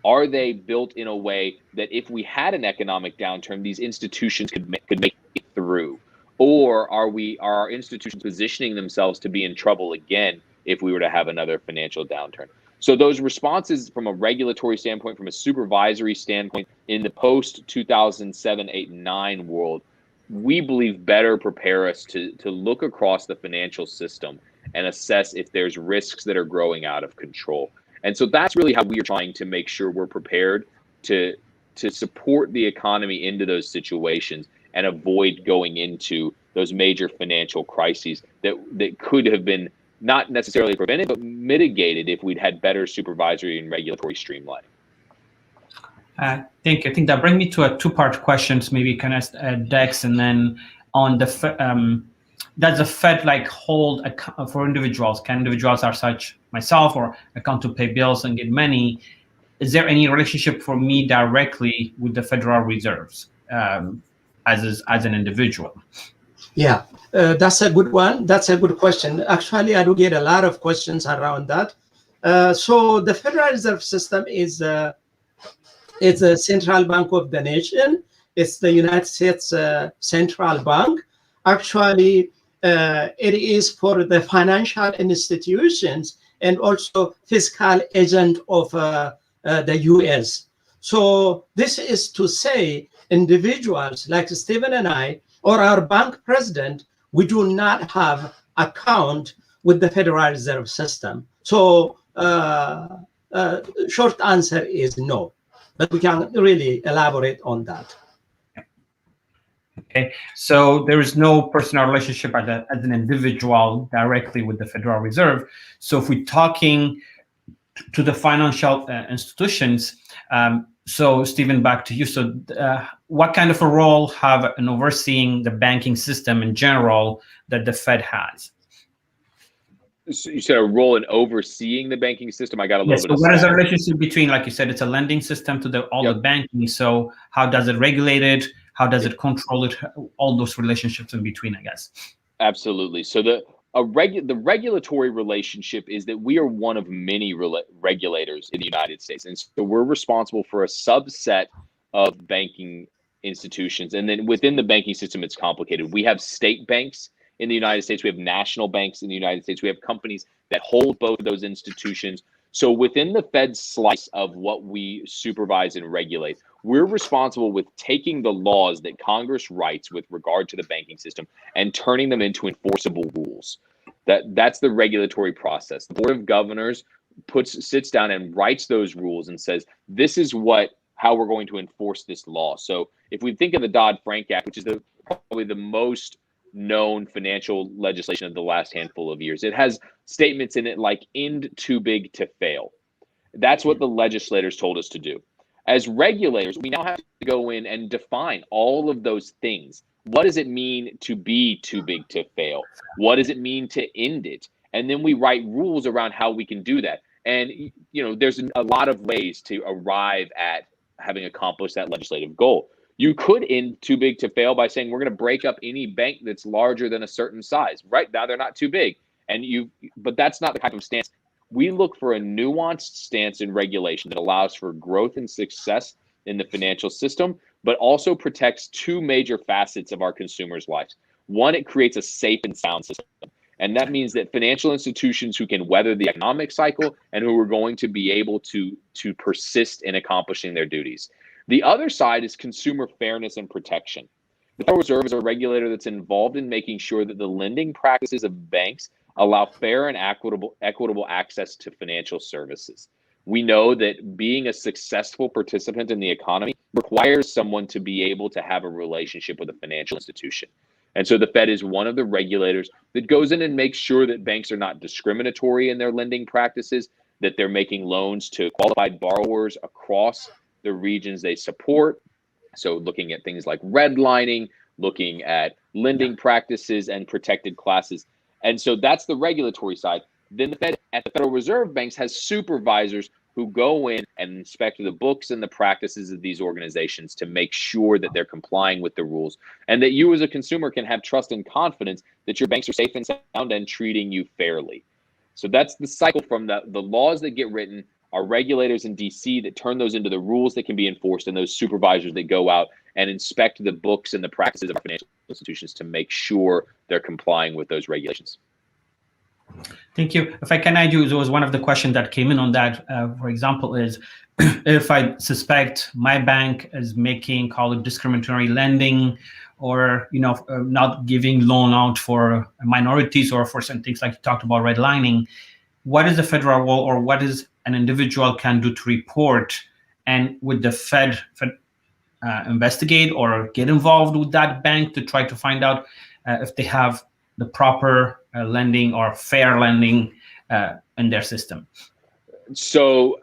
Are they built in a way that if we had an economic downturn, these institutions could make it through? Or are our institutions positioning themselves to be in trouble again if we were to have another financial downturn? So those responses from a regulatory standpoint, from a supervisory standpoint, in the post-2007, 8, 9 world, we believe better prepare us to look across the financial system and assess if there's risks that are growing out of control. And so that's really how we are trying to make sure we're prepared to support the economy into those situations and avoid going into those major financial crises that could have been not necessarily prevented, but mitigated if we'd had better supervisory and regulatory streamlining. Thank you. I think that brings me to a two-part questions. Maybe you can ask Dex, and then on the does the Fed hold for individuals? Can individuals are such myself or account to pay bills and get money? Is there any relationship for me directly with the Federal Reserves as an individual? Yeah, that's a good one. That's a good question. Actually, I do get a lot of questions around that. So the Federal Reserve System is a central bank of the nation. It's the United States central bank. Actually, it is for the financial institutions and also fiscal agent of the US. So this is to say individuals like Stephen and I, or our bank president, we do not have account with the Federal Reserve System. So short answer is no, but we can really elaborate on that. Okay, so there is no personal relationship as an individual directly with the Federal Reserve. So if we're talking to the financial institutions, so Stephen, back to you. So what kind of a role have in overseeing the banking system in general that the Fed has? So you said a role in overseeing the banking system. I got a little bit of what is the relationship between, like you said, it's a lending system to all the banking. So how does it regulate it? How does it control it? All those relationships in between, I guess. Absolutely. So the regulatory relationship is that we are one of many regulators in the United States. And so we're responsible for a subset of banking institutions. And then within the banking system, it's complicated. We have state banks in the United States. We have national banks in the United States. We have companies that hold both of those institutions. So within the Fed's slice of what we supervise and regulate, we're responsible with taking the laws that Congress writes with regard to the banking system and turning them into enforceable rules. That's the regulatory process. The Board of Governors sits down and writes those rules and says, this is how we're going to enforce this law. So if we think of the Dodd-Frank Act, which is probably the most known financial legislation of the last handful of years, it has statements in it like "end too big to fail." That's what the legislators told us to do. As regulators, we now have to go in and define all of those things. What does it mean to be too big to fail? What does it mean to end it? And then we write rules around how we can do that. And there's a lot of ways to arrive at having accomplished that legislative goal. You could end too big to fail by saying we're going to break up any bank that's larger than a certain size. Right now, they're not too big. But that's not the type of stance. We look for a nuanced stance in regulation that allows for growth and success in the financial system, but also protects two major facets of our consumers' lives. One, it creates a safe and sound system. And that means that financial institutions who can weather the economic cycle and who are going to be able to persist in accomplishing their duties. The other side is consumer fairness and protection. The Federal Reserve is a regulator that's involved in making sure that the lending practices of banks allow fair and equitable access to financial services. We know that being a successful participant in the economy requires someone to be able to have a relationship with a financial institution. And so the Fed is one of the regulators that goes in and makes sure that banks are not discriminatory in their lending practices, that they're making loans to qualified borrowers across the regions they support. So looking at things like redlining, looking at lending practices and protected classes. And so that's the regulatory side. Then the Fed at the Federal Reserve banks has supervisors who go in and inspect the books and the practices of these organizations to make sure that they're complying with the rules and that you as a consumer can have trust and confidence that your banks are safe and sound and treating you fairly. So that's the cycle from the laws that get written, our regulators in DC that turn those into the rules that can be enforced, and those supervisors that go out and inspect the books and the practices of our financial institutions to make sure they're complying with those regulations. Thank you. If I can add you, there was one of the questions that came in on that, for example, is if I suspect my bank is making, call it discriminatory lending, or not giving loan out for minorities or for some things like you talked about redlining, what is the federal role or what is an individual can do to report, and would the Fed investigate or get involved with that bank to try to find out if they have the proper lending or fair lending in their system? So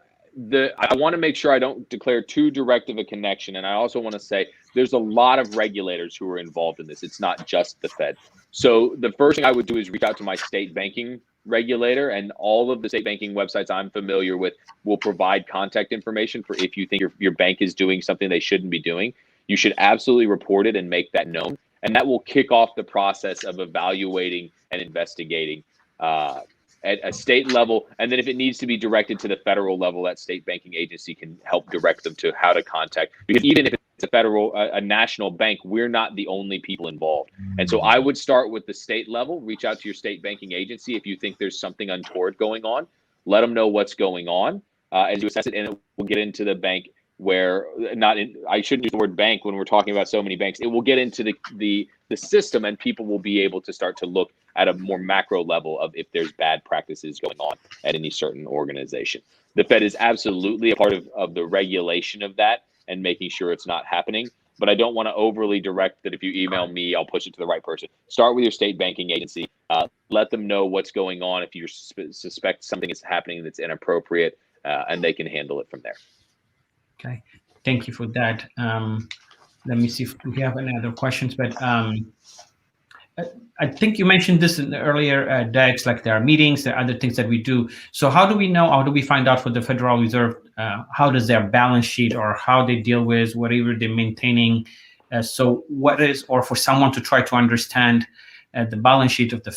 I want to make sure I don't declare too direct of a connection. And I also want to say there's a lot of regulators who are involved in this. It's not just the Fed. So the first thing I would do is reach out to my state banking regulator, and all of the state banking websites I'm familiar with will provide contact information for if you think your bank is doing something they shouldn't be doing. You should absolutely report it and make that known. And that will kick off the process of evaluating and investigating at a state level. And then if it needs to be directed to the federal level, that state banking agency can help direct them to how to contact. Because even if it's it's a national bank, we're not the only people involved. And so I would start with the state level, reach out to your state banking agency. If you think there's something untoward going on, let them know what's going on as you assess it, and it will get into the bank where I shouldn't use the word bank when we're talking about so many banks. It will get into the system, and people will be able to start to look at a more macro level of if there's bad practices going on at any certain organization. The Fed is absolutely a part of the regulation of that and making sure it's not happening. But I don't want to overly direct that if you email me, I'll push it to the right person. Start with your state banking agency. Let them know what's going on if you suspect something is happening that's inappropriate, and they can handle it from there. Okay, thank you for that. Let me see if we have any other questions, but I think you mentioned this in the earlier decks, like there are meetings, there are other things that we do. So how do we know, how do we find out for the Federal Reserve, how does their balance sheet or how they deal with whatever they're maintaining? So what is, or for someone to try to understand the balance sheet of the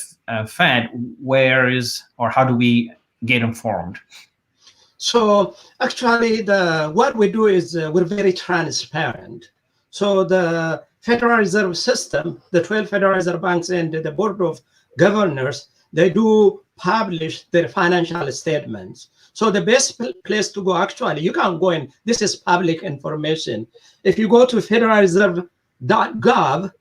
Fed, where is, or how do we get informed? So actually, what we do is we're very transparent. So the Federal Reserve System, the 12 Federal Reserve banks and the Board of Governors, they do publish their financial statements. So the best place to go, actually, you can go in, this is public information. If you go to federalreserve.gov,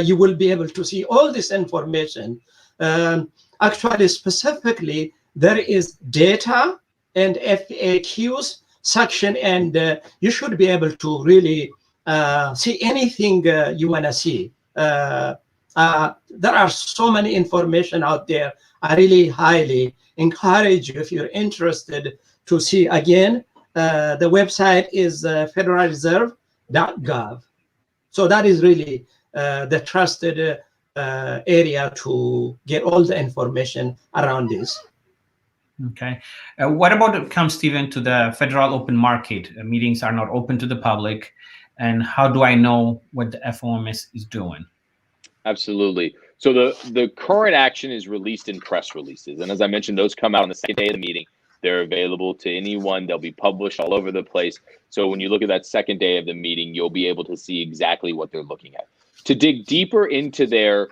you will be able to see all this information. Actually, specifically, there is data and FAQs section, and you should be able to really see anything you want to see. There are so many information out there. I really highly encourage you, if you're interested, to see. Again, the website is federalreserve.gov. So that is really the trusted area to get all the information around this. Okay. What about it comes, Stephen, to the Federal Open Market? Meetings are not open to the public. And how do I know what the FOMS is doing? Absolutely. So the current action is released in press releases. And as I mentioned, those come out on the second day of the meeting. They're available to anyone. They'll be published all over the place. So when you look at that second day of the meeting, you'll be able to see exactly what they're looking at. To dig deeper into their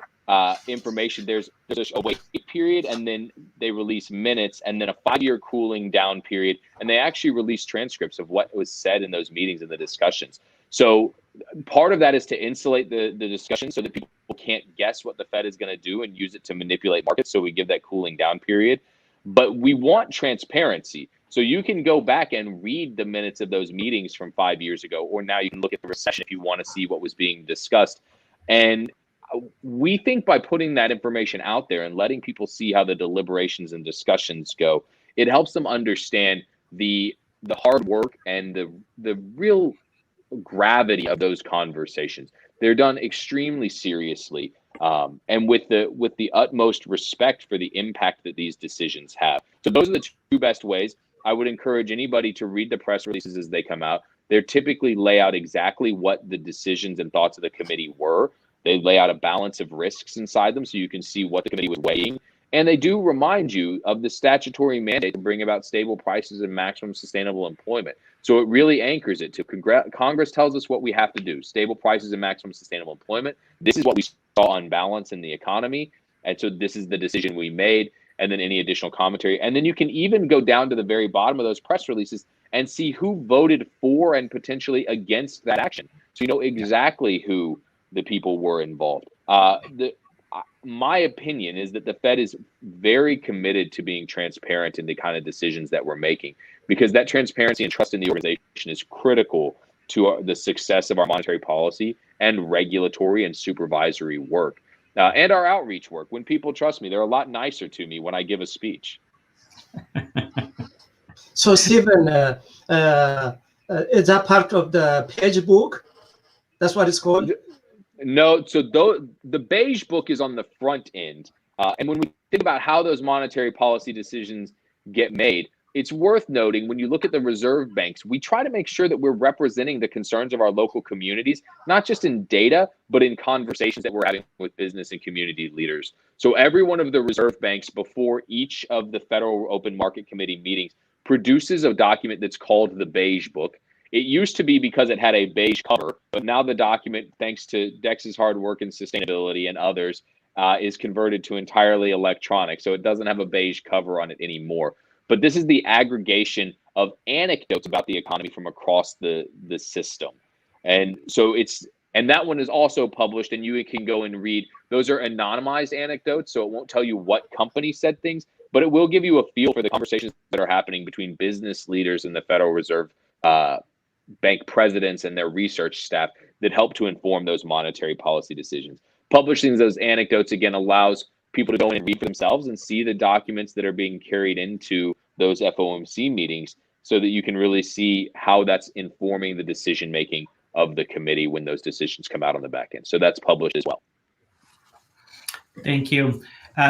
information, there's a wait period, and then they release minutes, and then a 5-year cooling down period. And they actually release transcripts of what was said in those meetings and the discussions. So part of that is to insulate the discussion so that people can't guess what the Fed is going to do and use it to manipulate markets. So we give that cooling down period. But we want transparency. So you can go back and read the minutes of those meetings from 5 years ago, or now you can look at the recession if you want to see what was being discussed. And we think by putting that information out there and letting people see how the deliberations and discussions go, it helps them understand the hard work and the real gravity of those conversations. They're done extremely seriously, and with the utmost respect for the impact that these decisions have. So those are the two best ways. I would encourage anybody to read the press releases as they come out. They typically lay out exactly what the decisions and thoughts of the committee were. They lay out a balance of risks inside them so you can see what the committee was weighing. And they do remind you of the statutory mandate to bring about stable prices and maximum sustainable employment. So it really anchors it to Congress tells us what we have to do: stable prices and maximum sustainable employment. This is what we saw unbalance in the economy. And so this is the decision we made, and then any additional commentary. And then you can even go down to the very bottom of those press releases and see who voted for and potentially against that action. So you know exactly who the people were involved. My opinion is that the Fed is very committed to being transparent in the kind of decisions that we're making, because that transparency and trust in the organization is critical to the success of our monetary policy and regulatory and supervisory work, and our outreach work. When people trust me, they're a lot nicer to me when I give a speech. So, Stephen, is that part of the page book? That's what it's called? No, so the beige book is on the front end. And when we think about how those monetary policy decisions get made, it's worth noting when you look at the reserve banks, we try to make sure that we're representing the concerns of our local communities, not just in data, but in conversations that we're having with business and community leaders. So every one of the reserve banks before each of the Federal Open Market Committee meetings produces a document that's called the beige book. It used to be because it had a beige cover, but now the document, thanks to Dex's hard work and sustainability and others, is converted to entirely electronic. So it doesn't have a beige cover on it anymore. But this is the aggregation of anecdotes about the economy from across the system. And so and that one is also published, and you can go and read. Those are anonymized anecdotes, so it won't tell you what company said things, but it will give you a feel for the conversations that are happening between business leaders and the Federal Reserve Bank presidents and their research staff that help to inform those monetary policy decisions. Publishing those anecdotes, again, allows people to go in and read for themselves and see the documents that are being carried into those FOMC meetings so that you can really see how that's informing the decision making of the committee when those decisions come out on the back end. So that's published as well. Thank you.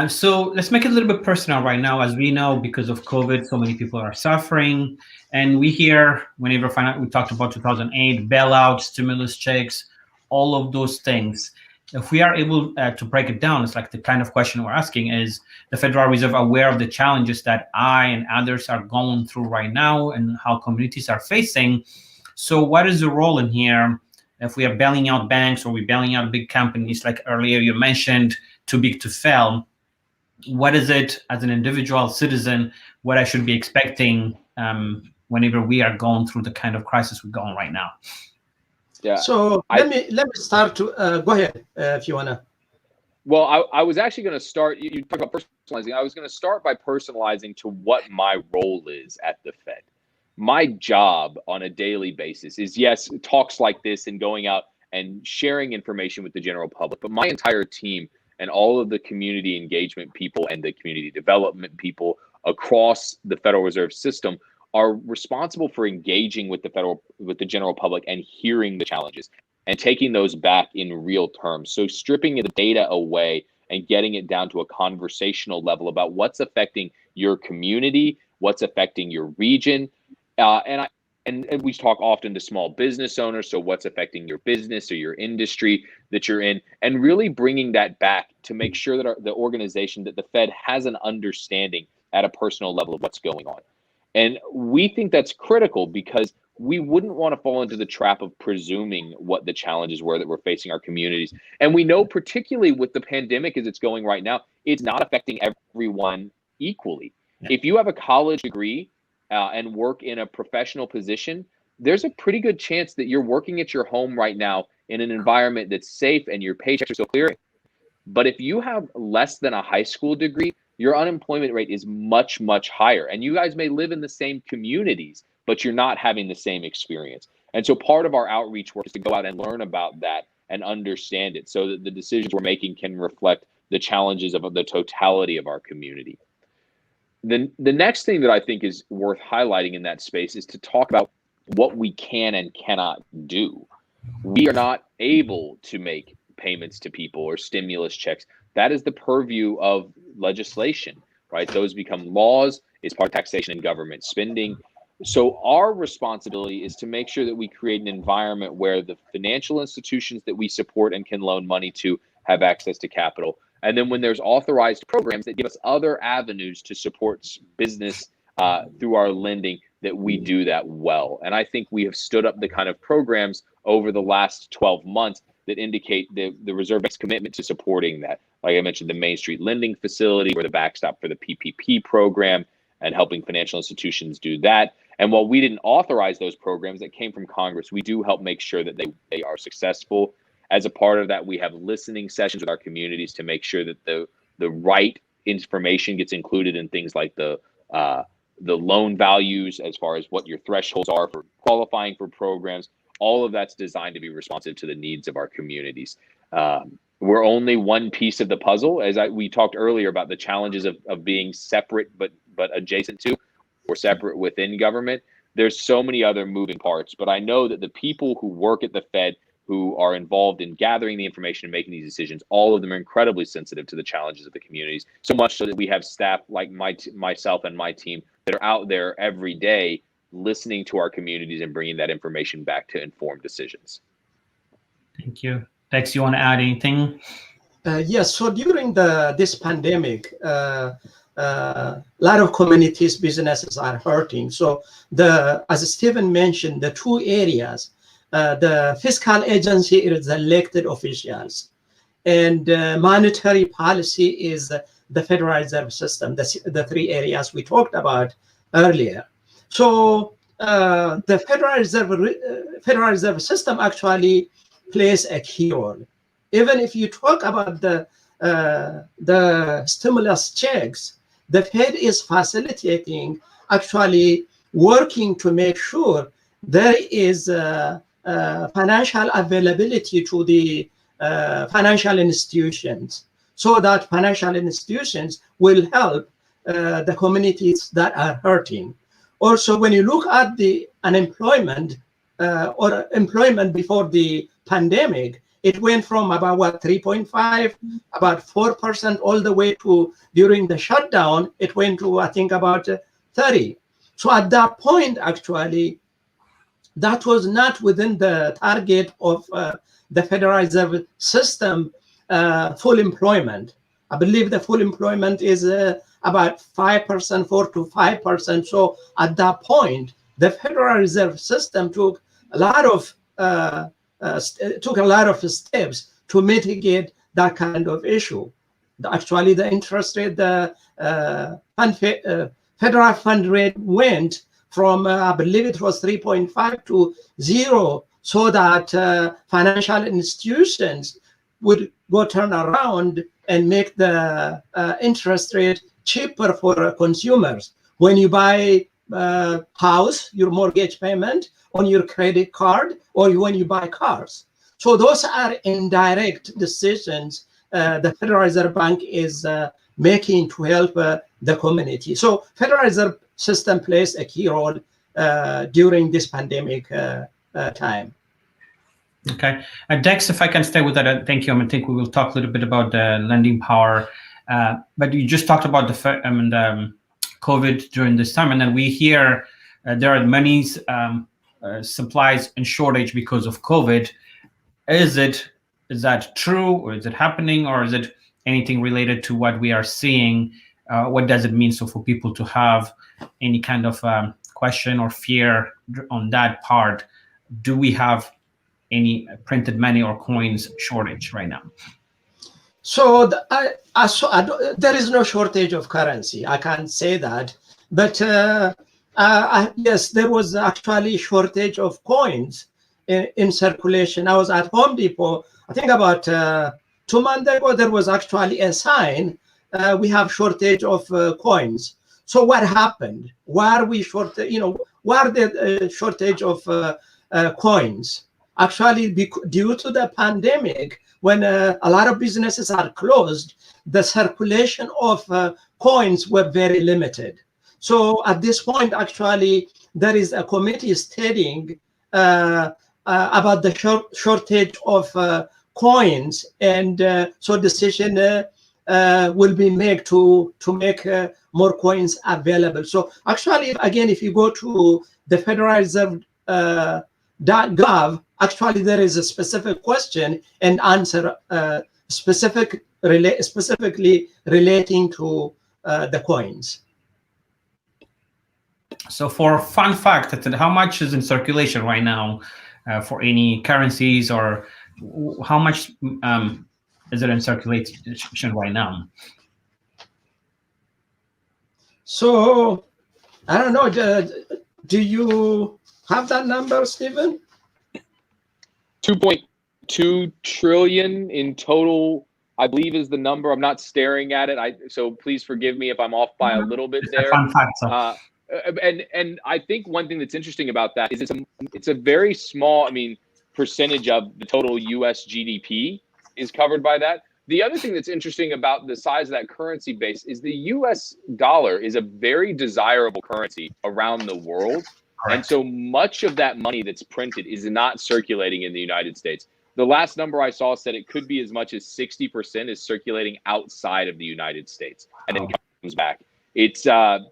So let's make it a little bit personal right now. As we know, because of COVID, so many people are suffering. And we hear, whenever we talked about 2008, bailout, stimulus checks, all of those things. If we are able to break it down, it's like the kind of question we're asking, is the Federal Reserve aware of the challenges that I and others are going through right now and how communities are facing? So what is the role in here if we are bailing out banks or we're bailing out big companies, like earlier you mentioned, too big to fail? What is it as an individual citizen, what I should be expecting whenever we are going through the kind of crisis we're going right now? Yeah. So let me start to go ahead if you wanna. Well, I was actually going to start. You talk about personalizing. I was going to start by personalizing to what my role is at the Fed. My job on a daily basis is, yes, talks like this and going out and sharing information with the general public, but my entire team and all of the community engagement people and the community development people across the Federal Reserve System are responsible for engaging with the general public and hearing the challenges and taking those back in real terms. So stripping the data away and getting it down to a conversational level about what's affecting your community, what's affecting your region. And we talk often to small business owners, so what's affecting your business or your industry that you're in, and really bringing that back to make sure that the organization, that the Fed has an understanding at a personal level of what's going on. And we think that's critical because we wouldn't want to fall into the trap of presuming what the challenges were that we're facing our communities. And we know, particularly with the pandemic as it's going right now, it's not affecting everyone equally. Yeah. If you have a college degree and work in a professional position, there's a pretty good chance that you're working at your home right now in an environment that's safe and your paychecks are still clear. But if you have less than a high school degree, your unemployment rate is much, much higher. And you guys may live in the same communities, but you're not having the same experience. And so part of our outreach work is to go out and learn about that and understand it so that the decisions we're making can reflect the challenges of the totality of our community. The next thing that I think is worth highlighting in that space is to talk about what we can and cannot do. We are not able to make payments to people or stimulus checks. That is the purview of legislation, right? Those become laws. It's part of taxation and government spending. So our responsibility is to make sure that we create an environment where the financial institutions that we support and can loan money to have access to capital. And then when there's authorized programs that give us other avenues to support business through our lending, that we do that well. And I think we have stood up the kind of programs over the last 12 months that indicate the Reserve Bank's commitment to supporting that. Like I mentioned, the Main Street Lending Facility, or the backstop for the PPP program, and helping financial institutions do that. And while we didn't authorize those programs that came from Congress, we do help make sure that they are successful. As a part of that, we have listening sessions with our communities to make sure that the right information gets included in things like the loan values, as far as what your thresholds are for qualifying for programs. All of that's designed to be responsive to the needs of our communities. We're only one piece of the puzzle, as we talked earlier about the challenges of being separate but adjacent to, or separate within government. There's so many other moving parts, but I know that the people who work at the Fed, who are involved in gathering the information and making these decisions, all of them are incredibly sensitive to the challenges of the communities, so much so that we have staff like myself and my team that are out there every day listening to our communities and bringing that information back to informed decisions. Thank you. Dex, you want to add anything? Yes. So during this pandemic, lot of communities, businesses are hurting. So as Stephen mentioned, the two areas, the fiscal agency is the elected officials, and monetary policy is the Federal Reserve System, the three areas we talked about earlier. So the Federal Reserve System actually plays a key role. Even if you talk about the stimulus checks, the Fed is facilitating, actually working to make sure there is financial availability to the financial institutions, so that financial institutions will help the communities that are hurting. Also, when you look at the unemployment or employment before the pandemic, it went from about 3.5, about 4%, all the way to, during the shutdown, it went to, I think, about 30. So at that point, actually, that was not within the target of the Federal Reserve System full employment. I believe the full employment is about 5%, 4 to 5%. So at that point, the Federal Reserve System took a lot of steps to mitigate that kind of issue. Actually, the interest rate, the federal fund rate went from, I believe it was 3.5 to 0, so that financial institutions would go turn around and make the interest rate cheaper for consumers. When you buy house, your mortgage payment on your credit card, or when you buy cars. So those are indirect decisions the Federal Reserve Bank is making to help the community. So Federal Reserve System plays a key role during this pandemic time. Okay, Dex, if I can stay with that, thank you. I think we will talk a little bit about the lending power, but you just talked about the COVID during this time, and then we hear there are many supplies in shortage because of COVID. Is that true, or is it happening, or is it anything related to what we are seeing? What does it mean? So for people to have any kind of question or fear on that part, do we have any printed money or coins shortage right now? So there is no shortage of currency. I can't say that, but yes, there was actually shortage of coins in circulation. I was at Home Depot, I think about 2 months ago. There was actually a sign, we have shortage of coins. So what happened? Why are we short? Why are the shortage of coins? Actually, due to the pandemic, when a lot of businesses are closed, the circulation of coins were very limited. So at this point, actually, there is a committee studying about the shortage of coins, and so decision will be made to make more coins available. So actually, again, if you go to the Federal Reserve .gov, actually there is a specific question and answer specifically relating to the coins. So for fun fact, how much is in circulation right now for any currencies, or how much is it in circulation right now? So I don't know. Do you have that number, Stephen? 2.2 trillion in total, I believe, is the number. I'm not staring at it, so please forgive me if I'm off by a little bit there. Fun fact, and I think one thing that's interesting about that is it's a very small, percentage of the total U.S. GDP is covered by that. The other thing that's interesting about the size of that currency base is the U.S. dollar is a very desirable currency around the world. Correct. And so much of that money that's printed is not circulating in the United States. The last number I saw said it could be as much as 60% is circulating outside of the United States and then comes back. It's a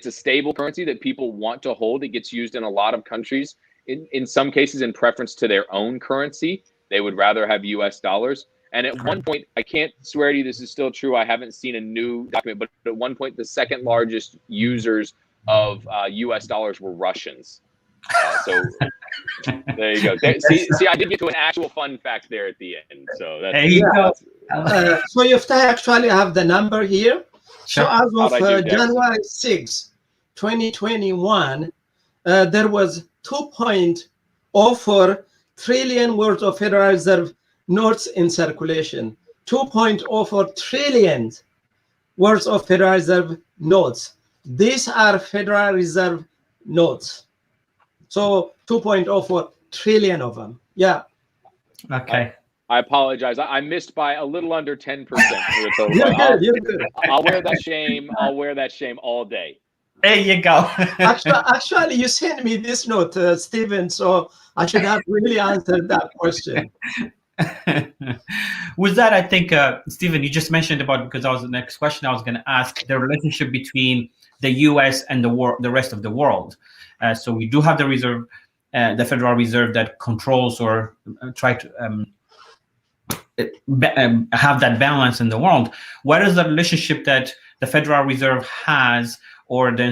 stable currency that people want to hold. It gets used in a lot of countries. In some cases, in preference to their own currency, they would rather have U.S. dollars. And at one point, I can't swear to you this is still true. I haven't seen a new document, but at one point, the second largest users of US dollars were Russians. So there you go. See, I did get to an actual fun fact there at the end. So that's, there you go. So Yoftahe, actually have the number here. Sure. So as of How'd I do, Dex? January 6, 2021, there was 2.04 trillion worth of Federal Reserve notes in circulation. 2.04 trillion worth of Federal Reserve notes. These are Federal Reserve notes. So 2.04 trillion of them. Yeah. Okay. I apologize. I missed by a little under 10% for the total. You're good. You're good. I'll wear that shame. I'll wear that shame all day. There you go. Actually, you sent me this note, Stephen, so I should have really answered that question. With that, I think, Stephen, you just mentioned about, because that was the next question I was going to ask, the relationship between the U.S. and the rest of the world. So we do have the reserve, the Federal Reserve, that controls or try to have that balance in the world. What is the relationship that the Federal Reserve has, or the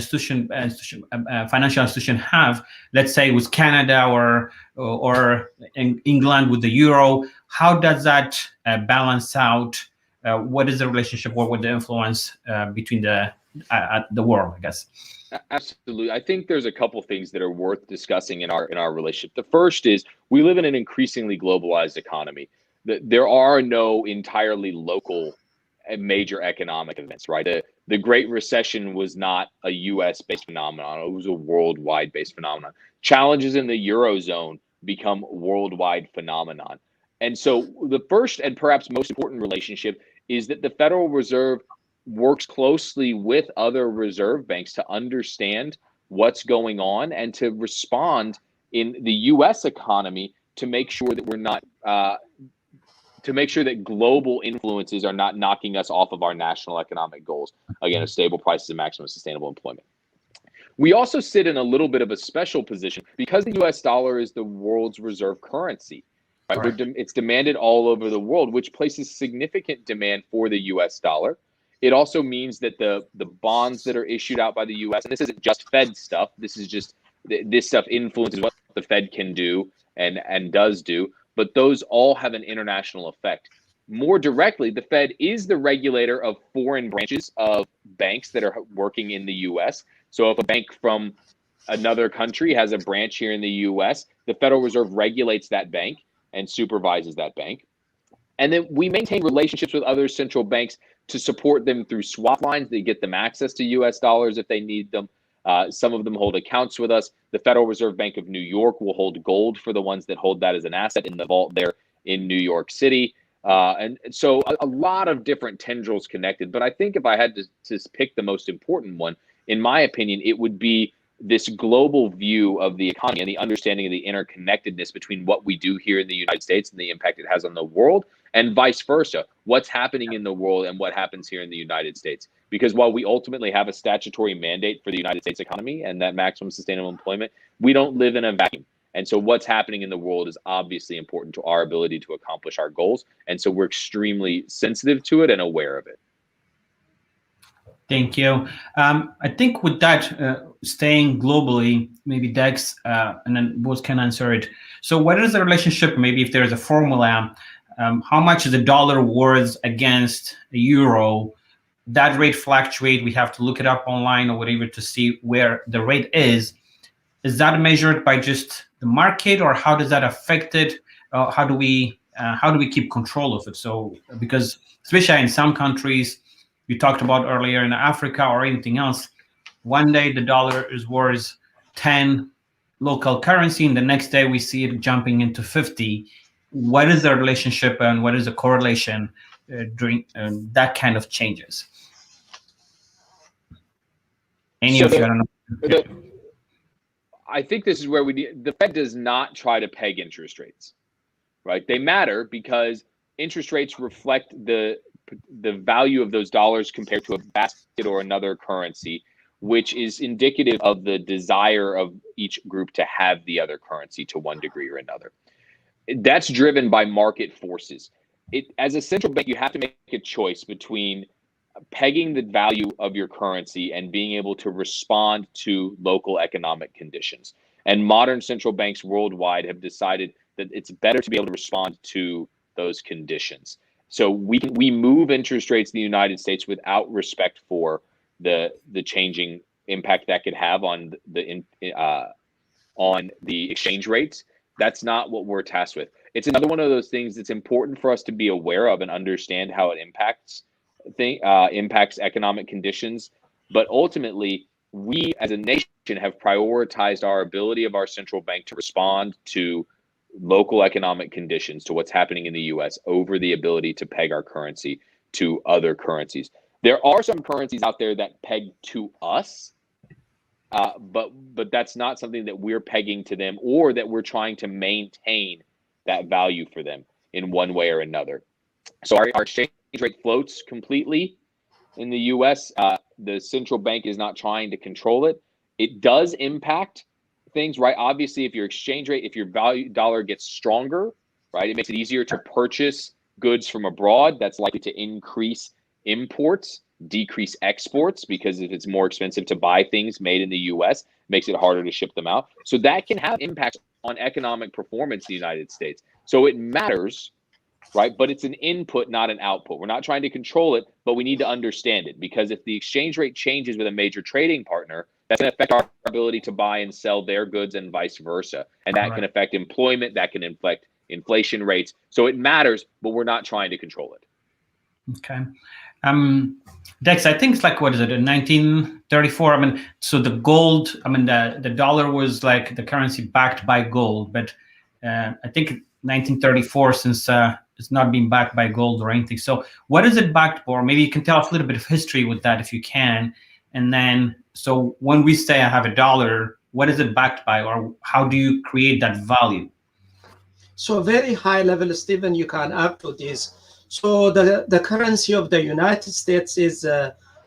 financial institution have, let's say with Canada or in England with the euro? How does that balance out? What is the relationship, or what the influence between the world, I guess? Absolutely. I think there's a couple things that are worth discussing in our relationship. The first is we live in an increasingly globalized economy. There are no entirely local major economic events, right? The Great Recession was not a US-based phenomenon. It was a worldwide-based phenomenon. Challenges in the Eurozone become worldwide phenomenon. And so the first and perhaps most important relationship is that the Federal Reserve works closely with other reserve banks to understand what's going on and to respond in the US economy to make sure that we're not to make sure that global influences are not knocking us off of our national economic goals. Again, of stable prices and maximum sustainable employment. We also sit in a little bit of a special position because the US dollar is the world's reserve currency. Right? It's demanded all over the world, which places significant demand for the US dollar. It also means that the bonds that are issued out by the US, and this isn't just Fed stuff, this is just, this stuff influences what the Fed can do and does do, but those all have an international effect. More directly, the Fed is the regulator of foreign branches of banks that are working in the US. So if a bank from another country has a branch here in the US, the Federal Reserve regulates that bank and supervises that bank. And then we maintain relationships with other central banks to support them through swap lines. They get them access to US dollars if they need them. Some of them hold accounts with us. The Federal Reserve Bank of New York will hold gold for the ones that hold that as an asset in the vault there in New York City. And so a lot of different tendrils connected. But I think if I had to pick the most important one, in my opinion, it would be this global view of the economy and the understanding of the interconnectedness between what we do here in the United States and the impact it has on the world, and vice versa, what's happening in the world and what happens here in the United States. Because while we ultimately have a statutory mandate for the United States economy and that maximum sustainable employment, we don't live in a vacuum. And so what's happening in the world is obviously important to our ability to accomplish our goals. And so we're extremely sensitive to it and aware of it. Thank you. I think with that, staying globally, maybe Dex and then both can answer it. So what is the relationship, maybe if there's a formula, how much is the dollar worth against the euro? That rate fluctuate. We have to look it up online or whatever to see where the rate is. Is that measured by just the market, or how does that affect it? How do we keep control of it? So because especially in some countries, you talked about earlier in Africa or anything else, one day the dollar is worth 10 local currency, and the next day we see it jumping into 50. What is the relationship and what is the correlation during that kind of changes? Any of you, I don't know. I think this is where the Fed does not try to peg interest rates, right? They matter because interest rates reflect the value of those dollars compared to a basket or another currency, which is indicative of the desire of each group to have the other currency to one degree or another. That's driven by market forces. as a central bank, you have to make a choice between pegging the value of your currency and being able to respond to local economic conditions. And modern central banks worldwide have decided that it's better to be able to respond to those conditions. So we move interest rates in the United States without respect for the changing impact that could have on the exchange rates. That's not what we're tasked with. It's another one of those things that's important for us to be aware of and understand how it impacts economic conditions. But ultimately, we as a nation have prioritized our ability of our central bank to respond to local economic conditions, to what's happening in the US, over the ability to peg our currency to other currencies. There are some currencies out there that peg to us, but that's not something that we're pegging to them, or that we're trying to maintain that value for them in one way or another. So our exchange rate floats completely in the US. The central bank is not trying to control it. It does impact things, right? Obviously, if your exchange rate, if your dollar gets stronger, right, it makes it easier to purchase goods from abroad. That's likely to increase imports, decrease exports, because if it's more expensive to buy things made in the US, it makes it harder to ship them out. So that can have impacts on economic performance in the United States. So it matters, right? But it's an input, not an output. We're not trying to control it, but we need to understand it, because if the exchange rate changes with a major trading partner, that's going to affect our ability to buy and sell their goods and vice versa. And that can affect employment, that can affect inflation rates. So it matters, but we're not trying to control it. Okay. Dex, I think it's like, what is it, in 1934? I mean, so the gold, I mean, the dollar was like the currency backed by gold, but I think 1934, since it's not being backed by gold or anything. So what is it backed for? Maybe you can tell us a little bit of history with that if you can. And then, so when we say I have a dollar, what is it backed by, or how do you create that value? So very high level, Stephen, you can add to this. So the currency of the United States is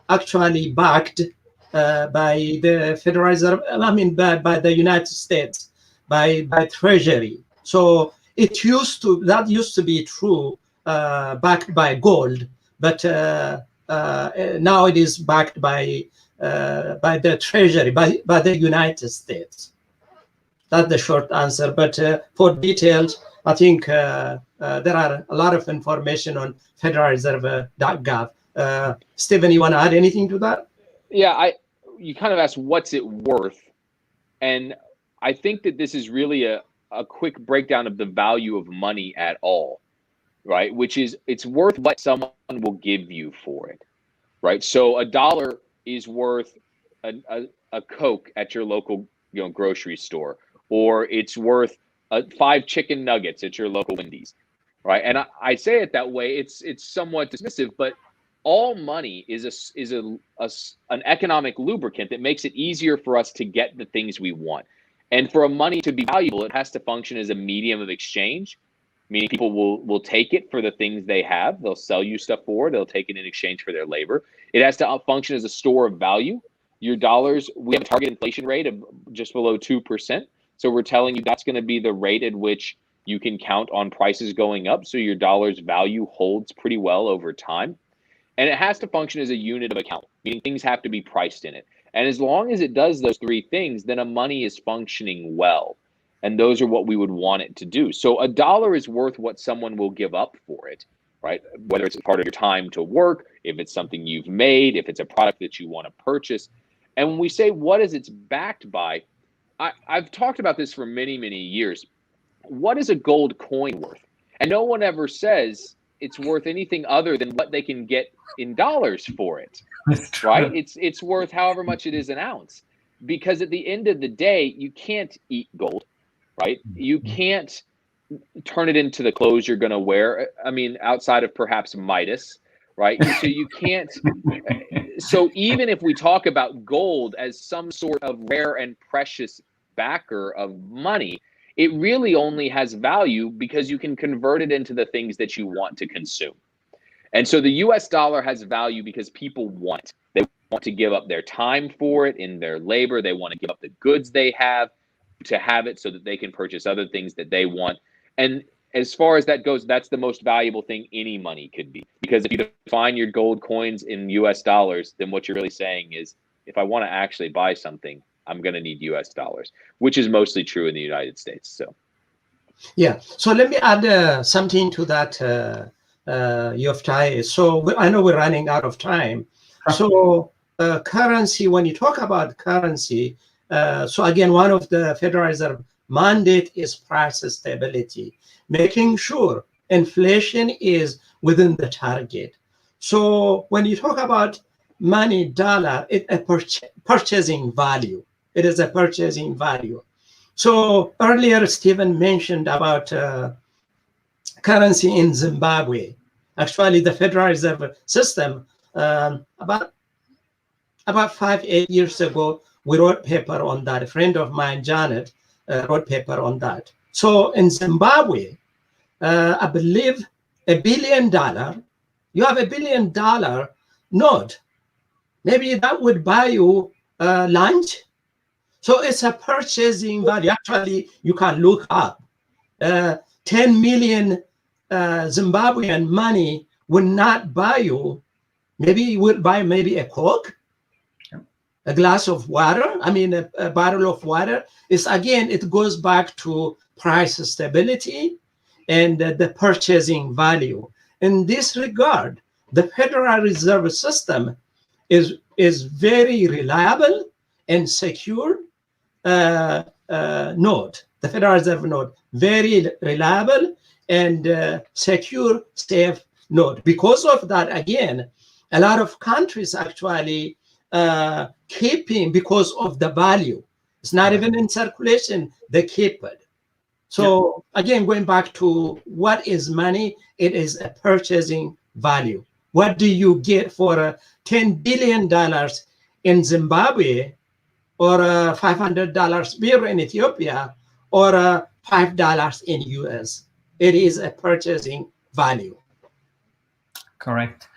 actually backed by the Federal Reserve, I mean, by the United States, by Treasury. So that used to be true, backed by gold, but now it is backed by the Treasury, by the United States. That's the short answer. But for details, I think there are a lot of information on federalreserve.gov. Stephen, you want to add anything to that? Yeah, you kind of asked what's it worth, and I think that this is really a quick breakdown of the value of money at all, right? Which is, it's worth what someone will give you for it, right? So a dollar is worth a Coke at your local grocery store, or it's worth 5 chicken nuggets at your local Wendy's, right? And I say it that way. It's somewhat dismissive, but all money is an economic lubricant that makes it easier for us to get the things we want. And for a money to be valuable, it has to function as a medium of exchange, meaning people will take it for the things they have. They'll sell you stuff for it. They'll take it in exchange for their labor. It has to function as a store of value. Your dollars, we have a target inflation rate of just below 2%. So we're telling you that's going to be the rate at which you can count on prices going up. So your dollar's value holds pretty well over time. And it has to function as a unit of account, meaning things have to be priced in it. And as long as it does those 3 things, then a money is functioning well. And those are what we would want it to do. So a dollar is worth what someone will give up for it, right? Whether it's part of your time to work, if it's something you've made, if it's a product that you want to purchase. And when we say what is it's backed by, I've talked about this for many, many years. What is a gold coin worth? And no one ever says it's worth anything other than what they can get in dollars for it, right? It's worth however much it is an ounce, because at the end of the day, you can't eat gold, right? You can't turn it into the clothes you're going to wear. I mean, outside of perhaps Midas, right? So you can't. So even if we talk about gold as some sort of rare and precious backer of money, it really only has value because you can convert it into the things that you want to consume. And so the US dollar has value because people want it. They want to give up their time for it in their labor. They want to give up the goods they have to have it so that they can purchase other things that they want. And as far as that goes, that's the most valuable thing any money could be. Because if you define your gold coins in US dollars, then what you're really saying is, if I want to actually buy something, I'm going to need US dollars, which is mostly true in the United States. So, yeah. So let me add something to that, Yoftahe. So I know we're running out of time. So currency, when you talk about currency, so again, one of the Federal Reserve mandate is price stability, making sure inflation is within the target. So when you talk about money, dollar, it's a purchasing value. It is a purchasing value. So earlier, Stephen mentioned about currency in Zimbabwe. Actually, the Federal Reserve System, about 5-8 years ago, we wrote paper on that. A friend of mine, Janet, wrote paper on that. So in Zimbabwe, I believe $1 billion, you have $1 billion note. Maybe that would buy you lunch. So it's a purchasing value. Actually, you can look up 10 million Zimbabwean money will not buy you. Maybe you will buy maybe a Coke, a glass of water. I mean, a bottle of water. It's again, it goes back to price stability and the purchasing value. In this regard, the Federal Reserve System is very reliable and secure note. The Federal Reserve note, very reliable and secure, safe note. Because of that, again, a lot of countries actually keeping because of the value. It's not even in circulation, they keep it. So again, going back to what is money, it is a purchasing value. What do you get for $10 billion in Zimbabwe, or $500 beer in Ethiopia, or $5 in US? It is a purchasing value. Correct.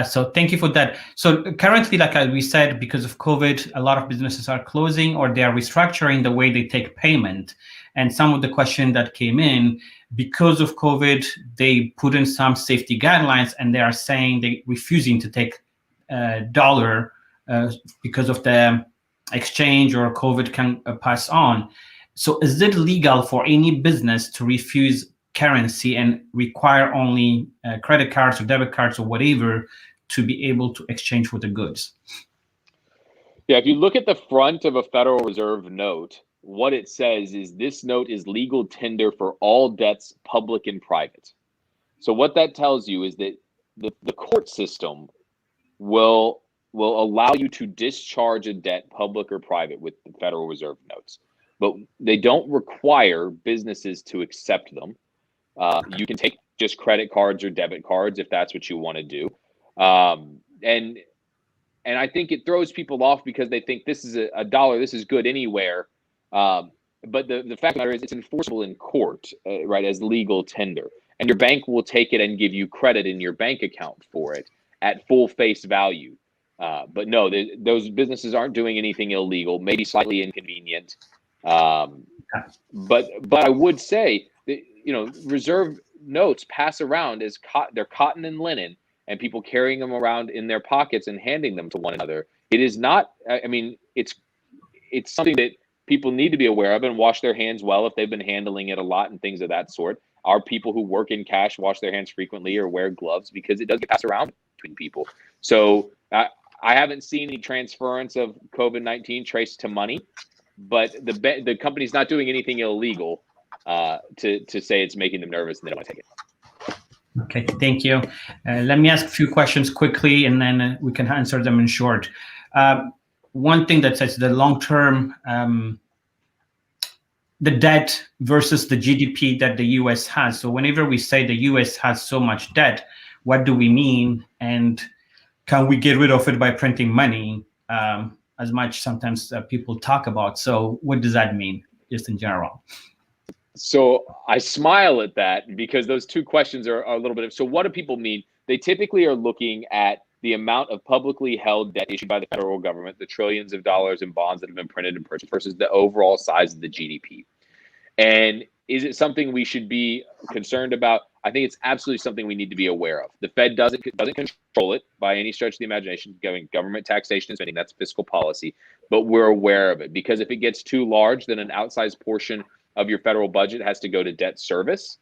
So thank you for that. So currently, like we said, because of COVID, a lot of businesses are closing or they are restructuring the way they take payment. And some of the questions that came in, because of COVID, they put in some safety guidelines and they are saying they refusing to take dollar because of the exchange or COVID can pass on. So is it legal for any business to refuse currency and require only credit cards or debit cards or whatever to be able to exchange for the goods? Yeah, if you look at the front of a Federal Reserve note, what it says is this note is legal tender for all debts, public and private. So what that tells you is that the court system will allow you to discharge a debt, public or private, with the Federal Reserve notes, but they don't require businesses to accept them. You can take just credit cards or debit cards if that's what you want to do. And I think it throws people off because they think this is a dollar, this is good anywhere. But the fact of the matter is it's enforceable in court, right, as legal tender. And your bank will take it and give you credit in your bank account for it at full face value. But no, those businesses aren't doing anything illegal, maybe slightly inconvenient. But I would say that, reserve notes pass around as they're cotton and linen, and people carrying them around in their pockets and handing them to one another. It is not, I mean, it's something that people need to be aware of and wash their hands well if they've been handling it a lot and things of that sort. Our people who work in cash wash their hands frequently or wear gloves because it does get passed around between people. So I haven't seen any transference of COVID-19 traced to money, but the company's not doing anything illegal to say it's making them nervous and they don't want to take it. Okay, thank you. Let me ask a few questions quickly, and then we can answer them in short. One thing that says the long-term, the debt versus the GDP that the US has. So whenever we say the US has so much debt, what do we mean? And can we get rid of it by printing money, as much sometimes people talk about? So what does that mean, just in general? So I smile at that because those two questions are a little bit of, so what do people mean? They typically are looking at the amount of publicly held debt issued by the federal government, the trillions of dollars in bonds that have been printed and purchased versus the overall size of the GDP. And is it something we should be concerned about? I think it's absolutely something we need to be aware of. The Fed doesn't control it by any stretch of the imagination. Government taxation and spending, that's fiscal policy, but we're aware of it, because if it gets too large, then an outsized portion of your federal budget has to go to debt service,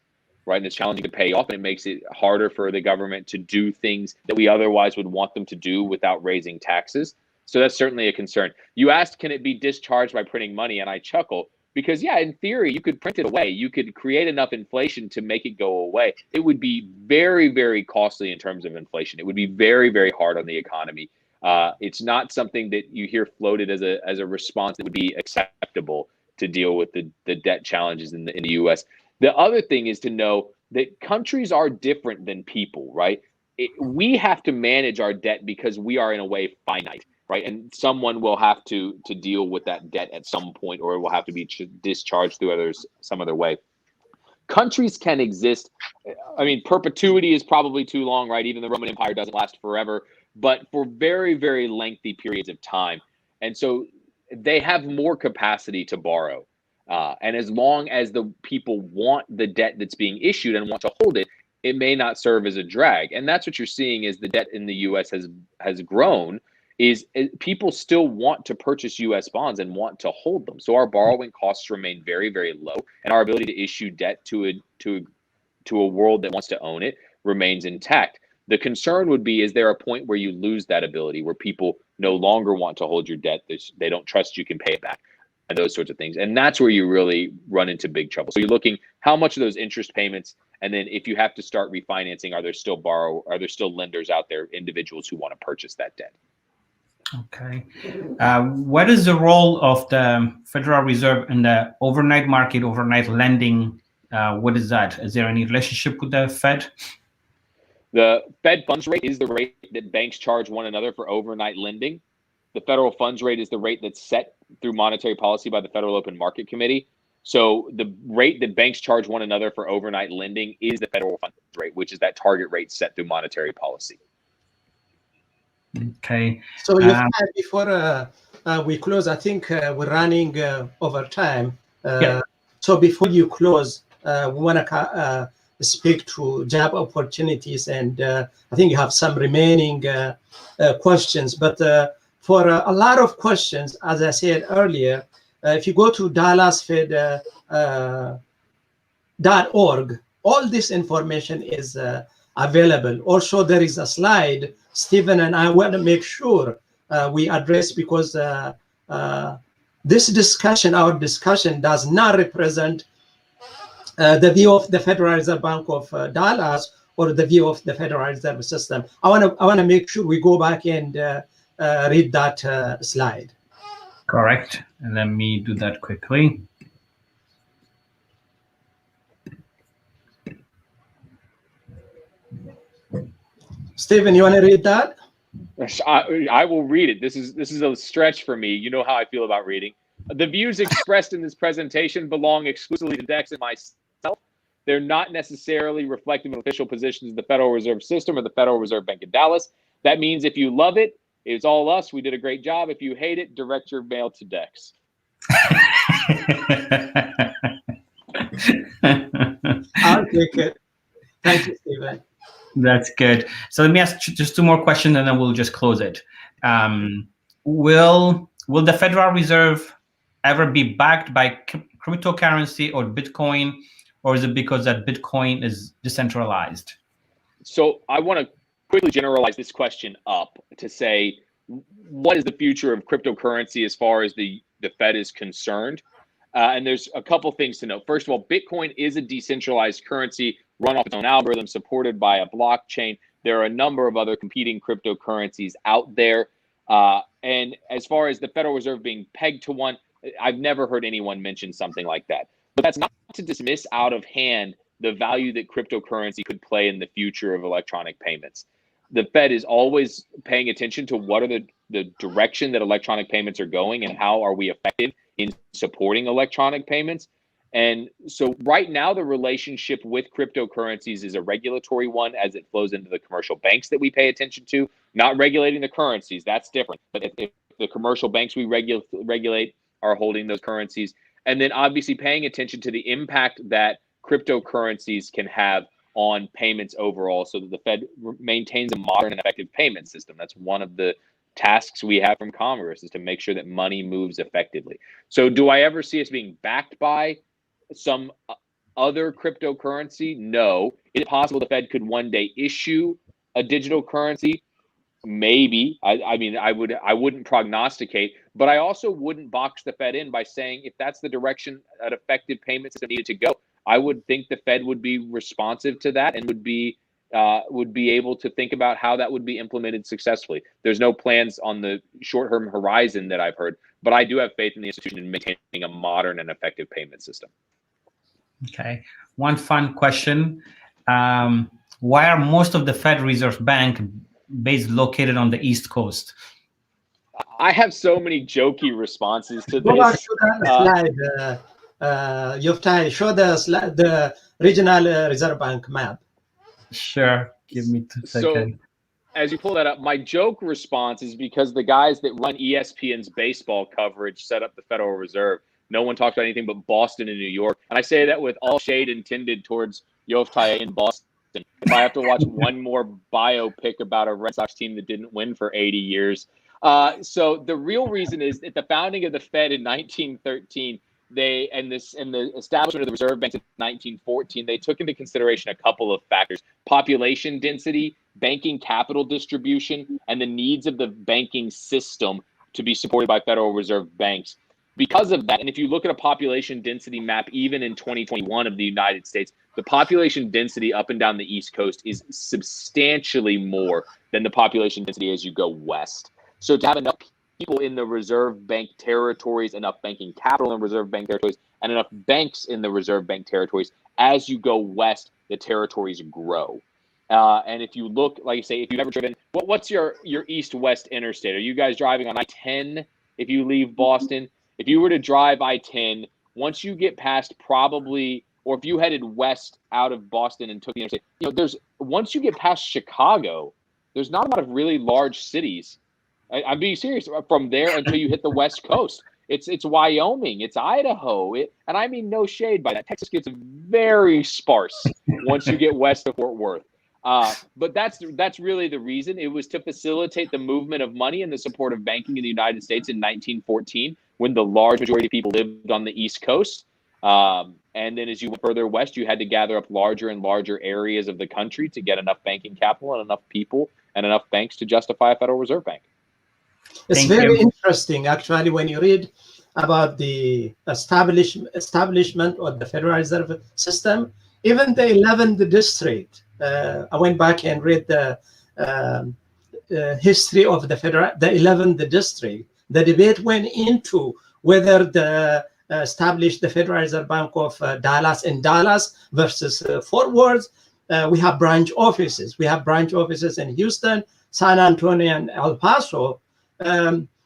right? And it's challenging to pay off, and it makes it harder for the government to do things that we otherwise would want them to do without raising taxes. So that's certainly a concern. You asked, can it be discharged by printing money? And I chuckle, because yeah, in theory, you could print it away. You could create enough inflation to make it go away. It would be very, very costly in terms of inflation. It would be very, very hard on the economy. It's not something that you hear floated as a response that would be acceptable to deal with the debt challenges in the U.S. The other thing is to know that countries are different than people, right? We have to manage our debt because we are in a way finite, right? And someone will have to deal with that debt at some point, or it will have to be discharged through some other way. Countries can exist. I mean, perpetuity is probably too long, right? Even the Roman Empire doesn't last forever, but for very, very lengthy periods of time. And so they have more capacity to borrow. And as long as the people want the debt that's being issued and want to hold it, it may not serve as a drag. And that's what you're seeing is the debt in the U.S. has grown, is people still want to purchase U.S. bonds and want to hold them. So our borrowing costs remain very, very low, and our ability to issue debt to a world that wants to own it remains intact. The concern would be, is there a point where you lose that ability, where people no longer want to hold your debt? They don't trust you can pay it back, and those sorts of things. And that's where you really run into big trouble. So you're looking how much of those interest payments, and then if you have to start refinancing, are there still lenders out there, individuals who want to purchase that debt? Okay. What is the role of the Federal Reserve in the overnight market, overnight lending? What is that? Is there any relationship with the Fed? The Fed funds rate is the rate that banks charge one another for overnight lending. The federal funds rate is the rate that's set through monetary policy by the Federal Open Market Committee. So the rate that banks charge one another for overnight lending is the federal funds rate, which is that target rate set through monetary policy. Okay. So before we close, I think we're running over time. Yeah. So before you close, we want to speak to job opportunities, and I think you have some remaining questions. But for a lot of questions, as I said earlier, if you go to dallasfed.org, all this information is available. Also, there is a slide Stephen and I want to make sure we address, because this discussion, our discussion, does not represent the view of the Federal Reserve Bank of Dallas or the view of the Federal Reserve System. I want to make sure we go back and read that slide. Correct. And let me do that quickly. Stephen, you want to read that? I will read it. This is a stretch for me. You know how I feel about reading. The views expressed in this presentation belong exclusively to Dex and myself. They're not necessarily reflective of official positions of the Federal Reserve System or the Federal Reserve Bank of Dallas. That means if you love it, it's all us. We did a great job. If you hate it, direct your mail to Dex. I'll take it. Thank you, Stephen. That's good. So let me ask just two more questions, and then we'll just close it. Will the Federal Reserve ever be backed by cryptocurrency or Bitcoin, or is it because that Bitcoin is decentralized? So I want to quickly generalize this question up to say, what is the future of cryptocurrency as far as the Fed is concerned? And there's a couple things to note. First of all, Bitcoin is a decentralized currency run off its own algorithm, supported by a blockchain. There are a number of other competing cryptocurrencies out there. And as far as the Federal Reserve being pegged to one, I've never heard anyone mention something like that. But that's not to dismiss out of hand the value that cryptocurrency could play in the future of electronic payments. The Fed is always paying attention to what are the direction that electronic payments are going, and how are we effective in supporting electronic payments. And so right now, the relationship with cryptocurrencies is a regulatory one as it flows into the commercial banks that we pay attention to, not regulating the currencies. That's different. But if the commercial banks we regulate are holding those currencies, And then obviously paying attention to the impact that cryptocurrencies can have on payments overall, so that the Fed maintains a modern and effective payment system. That's one of the tasks we have from Congress, is to make sure that money moves effectively. So do I ever see us being backed by some other cryptocurrency? No. Is it possible the Fed could one day issue a digital currency? Maybe. I mean, I wouldn't prognosticate, but I also wouldn't box the Fed in by saying if that's the direction an effective payment system needed to go, I would think the Fed would be responsive to that and would be able to think about how that would be implemented successfully. There's no plans on the short-term horizon that I've heard, but I do have faith in the institution in maintaining a modern and effective payment system. Okay. One fun question. Why are most of the Fed Reserve Bank base located on the East Coast? I have so many jokey responses to Go back this. to that slide. Yoftahe, show the regional Reserve Bank map. Sure. Give me 2 seconds. As you pull that up, my joke response is because the guys that run ESPN's baseball coverage set up the Federal Reserve. No one talks about anything but Boston and New York. And I say that with all shade intended towards Yoftahe in Boston. If I have to watch one more biopic about a Red Sox team that didn't win for 80 years. So the real reason is at the founding of the Fed in 1913, and the establishment of the Reserve Bank in 1914, they took into consideration a couple of factors: population density, banking capital distribution, and the needs of the banking system to be supported by Federal Reserve banks. Because of that, and if you look at a population density map, even in 2021 of the United States, the population density up and down the East Coast is substantially more than the population density as you go west. So to have enough people in the Reserve Bank territories, enough banking capital in Reserve Bank territories, and enough banks in the Reserve Bank territories, as you go west, the territories grow. And if you look, like I say, if you've ever driven, what's your east-west interstate? Are you guys driving on I-10 if you leave Boston? If you were to drive I-10, once you get past probably, or if you headed west out of Boston and took the interstate, once you get past Chicago, there's not a lot of really large cities. I'm being serious, from there until you hit the West Coast. It's Wyoming, it's Idaho, and I mean no shade by that. Texas gets very sparse once you get west of Fort Worth. But that's really the reason. It was to facilitate the movement of money and the support of banking in the United States in 1914, when the large majority of people lived on the East Coast. And then as you went further west, you had to gather up larger and larger areas of the country to get enough banking capital and enough people and enough banks to justify a Federal Reserve Bank. It's very interesting, actually, when you read about the establishment of the Federal Reserve System. Even the 11th district, I went back and read the history of the 11th district. The debate went into whether the established the Federal Reserve Bank of Dallas in Dallas versus Fort Worth. We have branch offices. We have branch offices in Houston, San Antonio, and El Paso.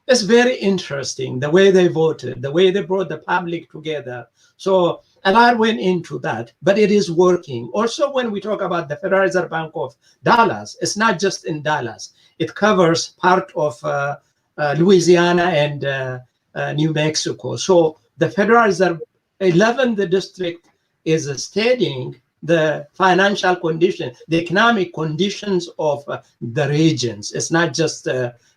It's very interesting the way they voted, the way they brought the public together. So a lot went into that, but it is working. Also, when we talk about the Federal Reserve Bank of Dallas, it's not just in Dallas. It covers part of Louisiana and New Mexico. So the Federal Reserve 11th district is studying the financial condition, the economic conditions of the regions. It's not just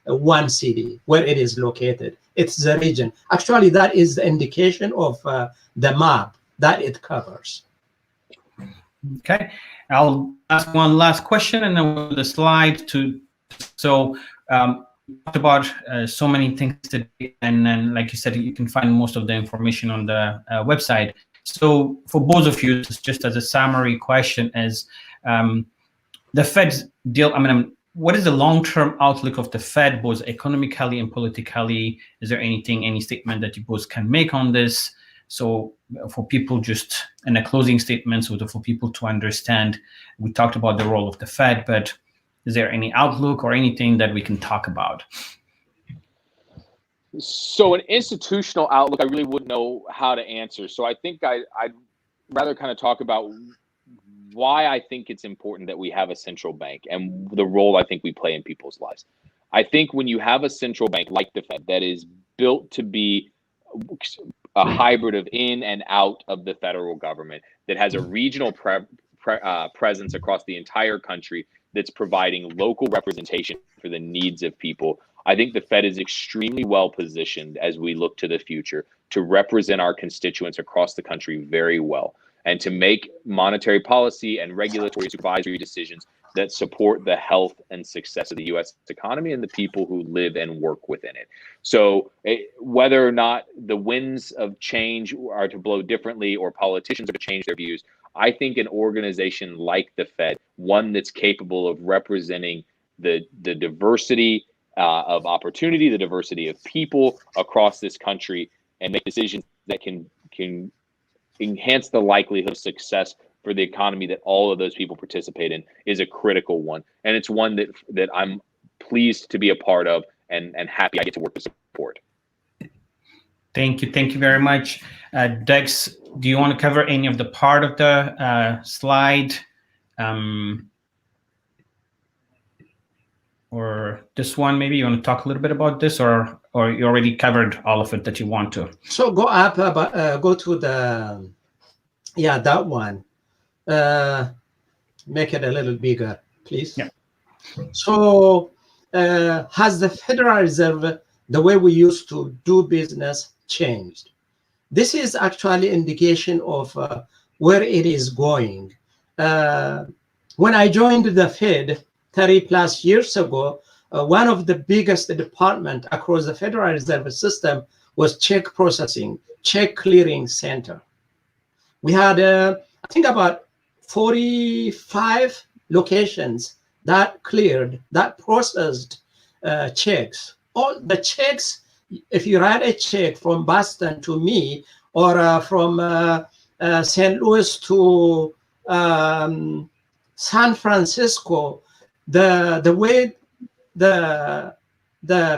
one city where it is located. It's the region. Actually, that is the indication of the map that it covers. Okay, I'll ask one last question and then we'll the slide to. So talked about so many things today, and then like you said, you can find most of the information on the website. So for both of you, just as a summary question is, the Fed's deal, what is the long-term outlook of the Fed, both economically and politically? Is there any statement that you both can make on this? So for people, just in a closing statement, so for people to understand, we talked about the role of the Fed, but is there any outlook or anything that we can talk about? So an institutional outlook, I really wouldn't know how to answer. So I think I'd rather kind of talk about why I think it's important that we have a central bank and the role I think we play in people's lives. I think when you have a central bank like the Fed that is built to be a hybrid of in and out of the federal government that has a regional presence across the entire country, that's providing local representation for the needs of people. I think the Fed is extremely well positioned as we look to the future to represent our constituents across the country very well, and to make monetary policy and regulatory supervisory decisions that support the health and success of the U.S. economy and the people who live and work within it. So whether or not the winds of change are to blow differently or politicians are to change their views, I think an organization like the Fed, one that's capable of representing the diversity of opportunity, the diversity of people across this country, and make decisions that can enhance the likelihood of success for the economy that all of those people participate in, is a critical one. And it's one that I'm pleased to be a part of, and happy I get to work to support. Thank you. Thank you very much. Dex, do you want to cover any of the part of the slide? Or this one, maybe you want to talk a little bit about this, or you already covered all of it that you want to? So go up, go to the, that one. Make it a little bigger, please. Yeah. So has the Federal Reserve, the way we used to do business, changed? This is actually indication of where it is going. When I joined the Fed 30 plus years ago, one of the biggest department across the Federal Reserve System was check processing, check clearing center. We had, I think, about 45 locations that cleared, that processed checks. All the checks, if you write a check from Boston to me, or from St. Louis to San Francisco, the way the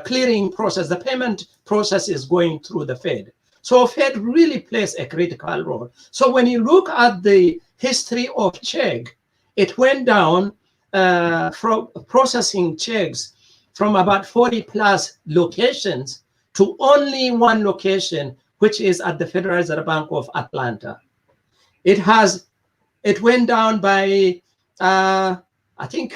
clearing process, the payment process is going through the Fed. So Fed really plays a critical role. So when you look at the history of check, it went down from processing checks from about 40 plus locations to only one location, which is at the Federal Reserve Bank of Atlanta. It went down by, I think,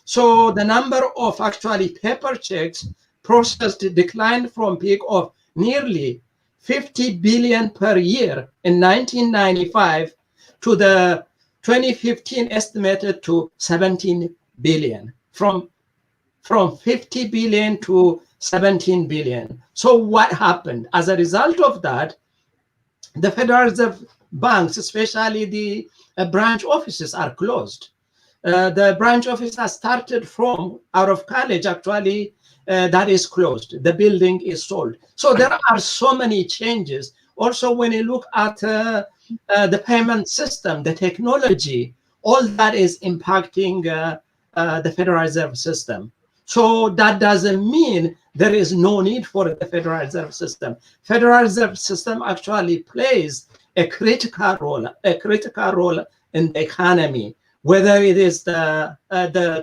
so the number of actually paper checks processed declined from peak of nearly 50 billion per year in 1995 to the 2015 estimated to 17 billion, from 50 billion to 17 billion. So what happened? As a result of that, the Federal Reserve banks, especially the branch offices, are closed. The branch office has started from out of college, actually, that is closed. The building is sold. So there are so many changes. Also, when you look at the payment system, the technology, all that is impacting the Federal Reserve System. So that doesn't mean there is no need for the Federal Reserve System. Federal Reserve System actually plays a critical role in the economy, whether it is the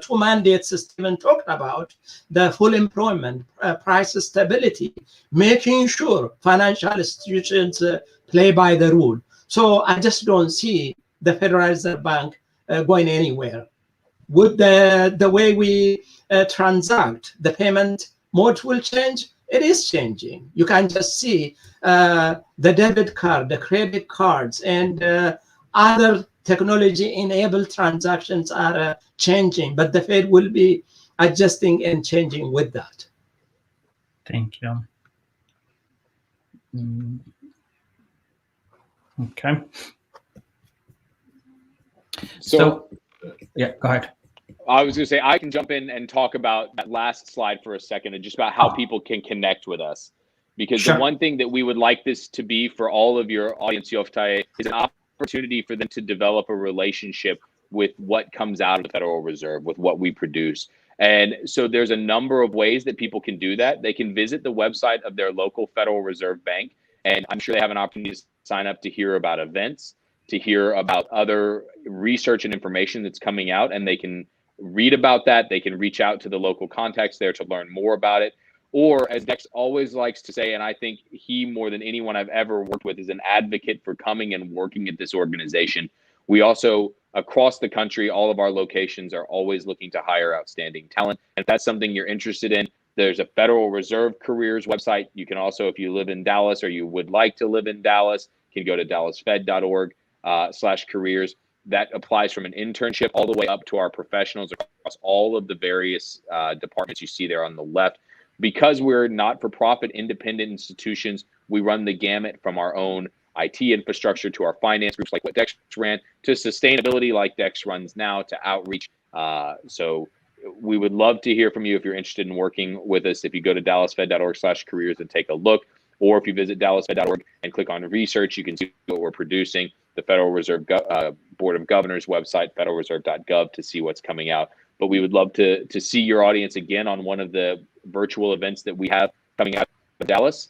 two mandates Stephen talked about, the full employment, price stability, making sure financial institutions play by the rule. So I just don't see the Federal Reserve Bank going anywhere. Would the way we transact, the payment mode will change? It is changing. You can just see the debit card, the credit cards, and other technology-enabled transactions are changing, but the Fed will be adjusting and changing with that. Thank you. Okay. So yeah, go ahead. I was going to say, I can jump in and talk about that last slide for a second, and just about how people can connect with us. Because the one thing that we would like this to be for all of your audience, Yoftahe, is an opportunity for them to develop a relationship with what comes out of the Federal Reserve, with what we produce. And so there's a number of ways that people can do that. They can visit the website of their local Federal Reserve Bank, and I'm sure they have an opportunity to sign up to hear about events, to hear about other research and information that's coming out, and they can read about that. They can reach out to the local contacts there to learn more about it. or as Dex always likes to say, and I think he more than anyone I've ever worked with is an advocate for coming and working at this organization. We also, across the country, all of our locations are always looking to hire outstanding talent. And if that's something you're interested in, there's a Federal Reserve careers website. You can also, if you live in Dallas or you would like to live in Dallas, you can go to dallasfed.org/careers. That applies from an internship all the way up to our professionals across all of the various departments you see there on the left. Because we're not-for-profit independent institutions, we run the gamut from our own IT infrastructure to our finance groups like what Dex ran, to sustainability like Dex runs now, to outreach. So we would love to hear from you if you're interested in working with us. If you go to dallasfed.org/careers and take a look, or if you visit dallasfed.org and click on research, you can see what we're producing. The Federal Reserve Board of Governors website, federalreserve.gov, to see what's coming out. But we would love to see your audience again on one of the virtual events that we have coming out of Dallas,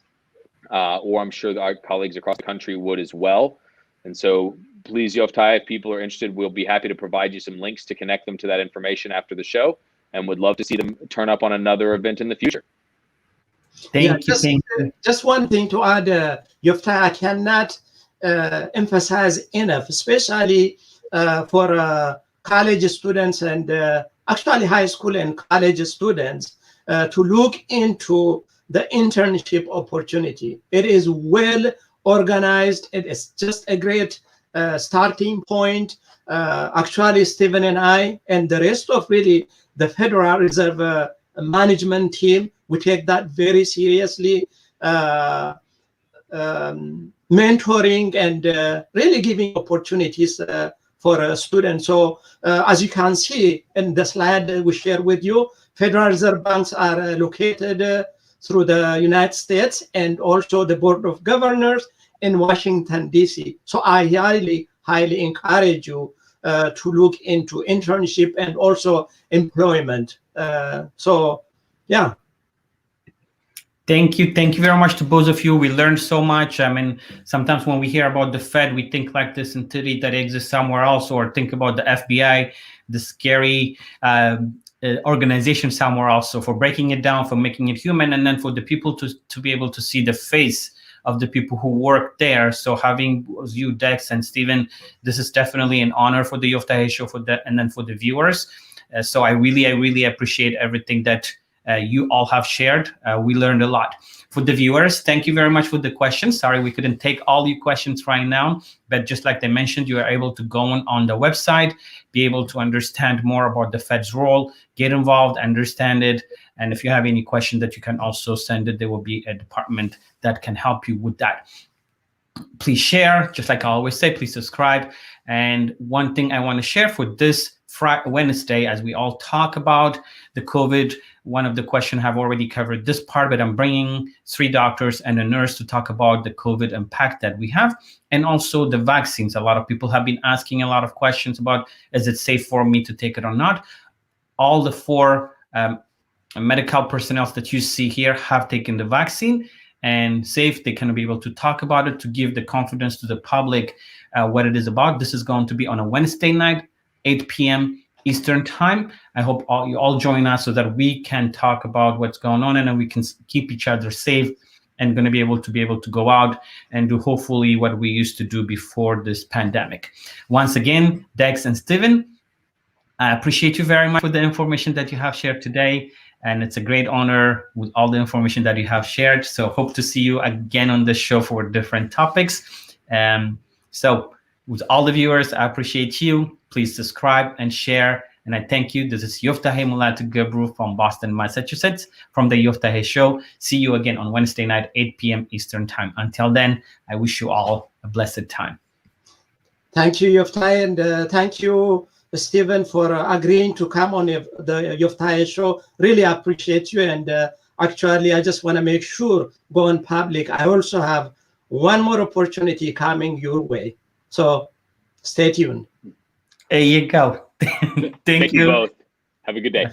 or I'm sure our colleagues across the country would as well. And so please, Yoftahe, if people are interested, we'll be happy to provide you some links to connect them to that information after the show, and would love to see them turn up on another event in the future. Thank you. Just one thing to add, Yoftahe, I cannot emphasize enough, especially for college students and actually high school and college students, to look into the internship opportunity. It is well organized. It is just a great starting point. Actually, Stephen and I and the rest of really the Federal Reserve management team, we take that very seriously, mentoring and really giving opportunities for students. So as you can see in the slide that we share with you, Federal Reserve banks are located through the United States, and also the Board of Governors in Washington, D.C. So I highly encourage you to look into internship and also employment. So, yeah. Thank you. Thank you very much to both of you. We learned so much. I mean, sometimes when we hear about the Fed, we think like this entity that exists somewhere else, or think about the FBI, the scary organization somewhere else. So for breaking it down, for making it human, and then for the people to be able to see the face of the people who work there. So having you, Dex, and Stephen, this is definitely an honor for the Yoftahe Show, and then for the viewers. So I really appreciate everything that you all have shared. We learned a lot. For the viewers, thank you very much for the questions. Sorry, we couldn't take all your questions right now, but just like they mentioned, you are able to go on the website, be able to understand more about the Fed's role, get involved, understand it. And if you have any question that you can also send it, there will be a department that can help you with that. Please share, just like I always say, please subscribe. And one thing I want to share for this Wednesday, as we all talk about the COVID, one of the questions have already covered this part, but I'm bringing 3 doctors and a nurse to talk about the COVID impact that we have, and also the vaccines. A lot of people have been asking a lot of questions about, is it safe for me to take it or not? All the 4 medical personnel that you see here have taken the vaccine and safe. They can be able to talk about it, to give the confidence to the public what it is about. This is going to be on a Wednesday night, 8 p.m. Eastern time. I hope you all join us so that we can talk about what's going on, and then we can keep each other safe, and going to be able to go out and do hopefully what we used to do before this pandemic. Once again, Dex and Stephen, I appreciate you very much for the information that you have shared today. And it's a great honor with all the information that you have shared. So hope to see you again on the show for different topics. So with all the viewers, I appreciate you. Please subscribe and share. And I thank you. This is Yoftahe Gabru from Boston, Massachusetts, from the Yoftahe Show. See you again on Wednesday night, 8 p.m. Eastern time. Until then, I wish you all a blessed time. Thank you, Yoftahe, and thank you, Stephen, for agreeing to come on the Yoftahe Show. Really appreciate you. And actually, I just want to make sure, going public, I also have one more opportunity coming your way. So stay tuned. There you go. Thank you both. Have a good day.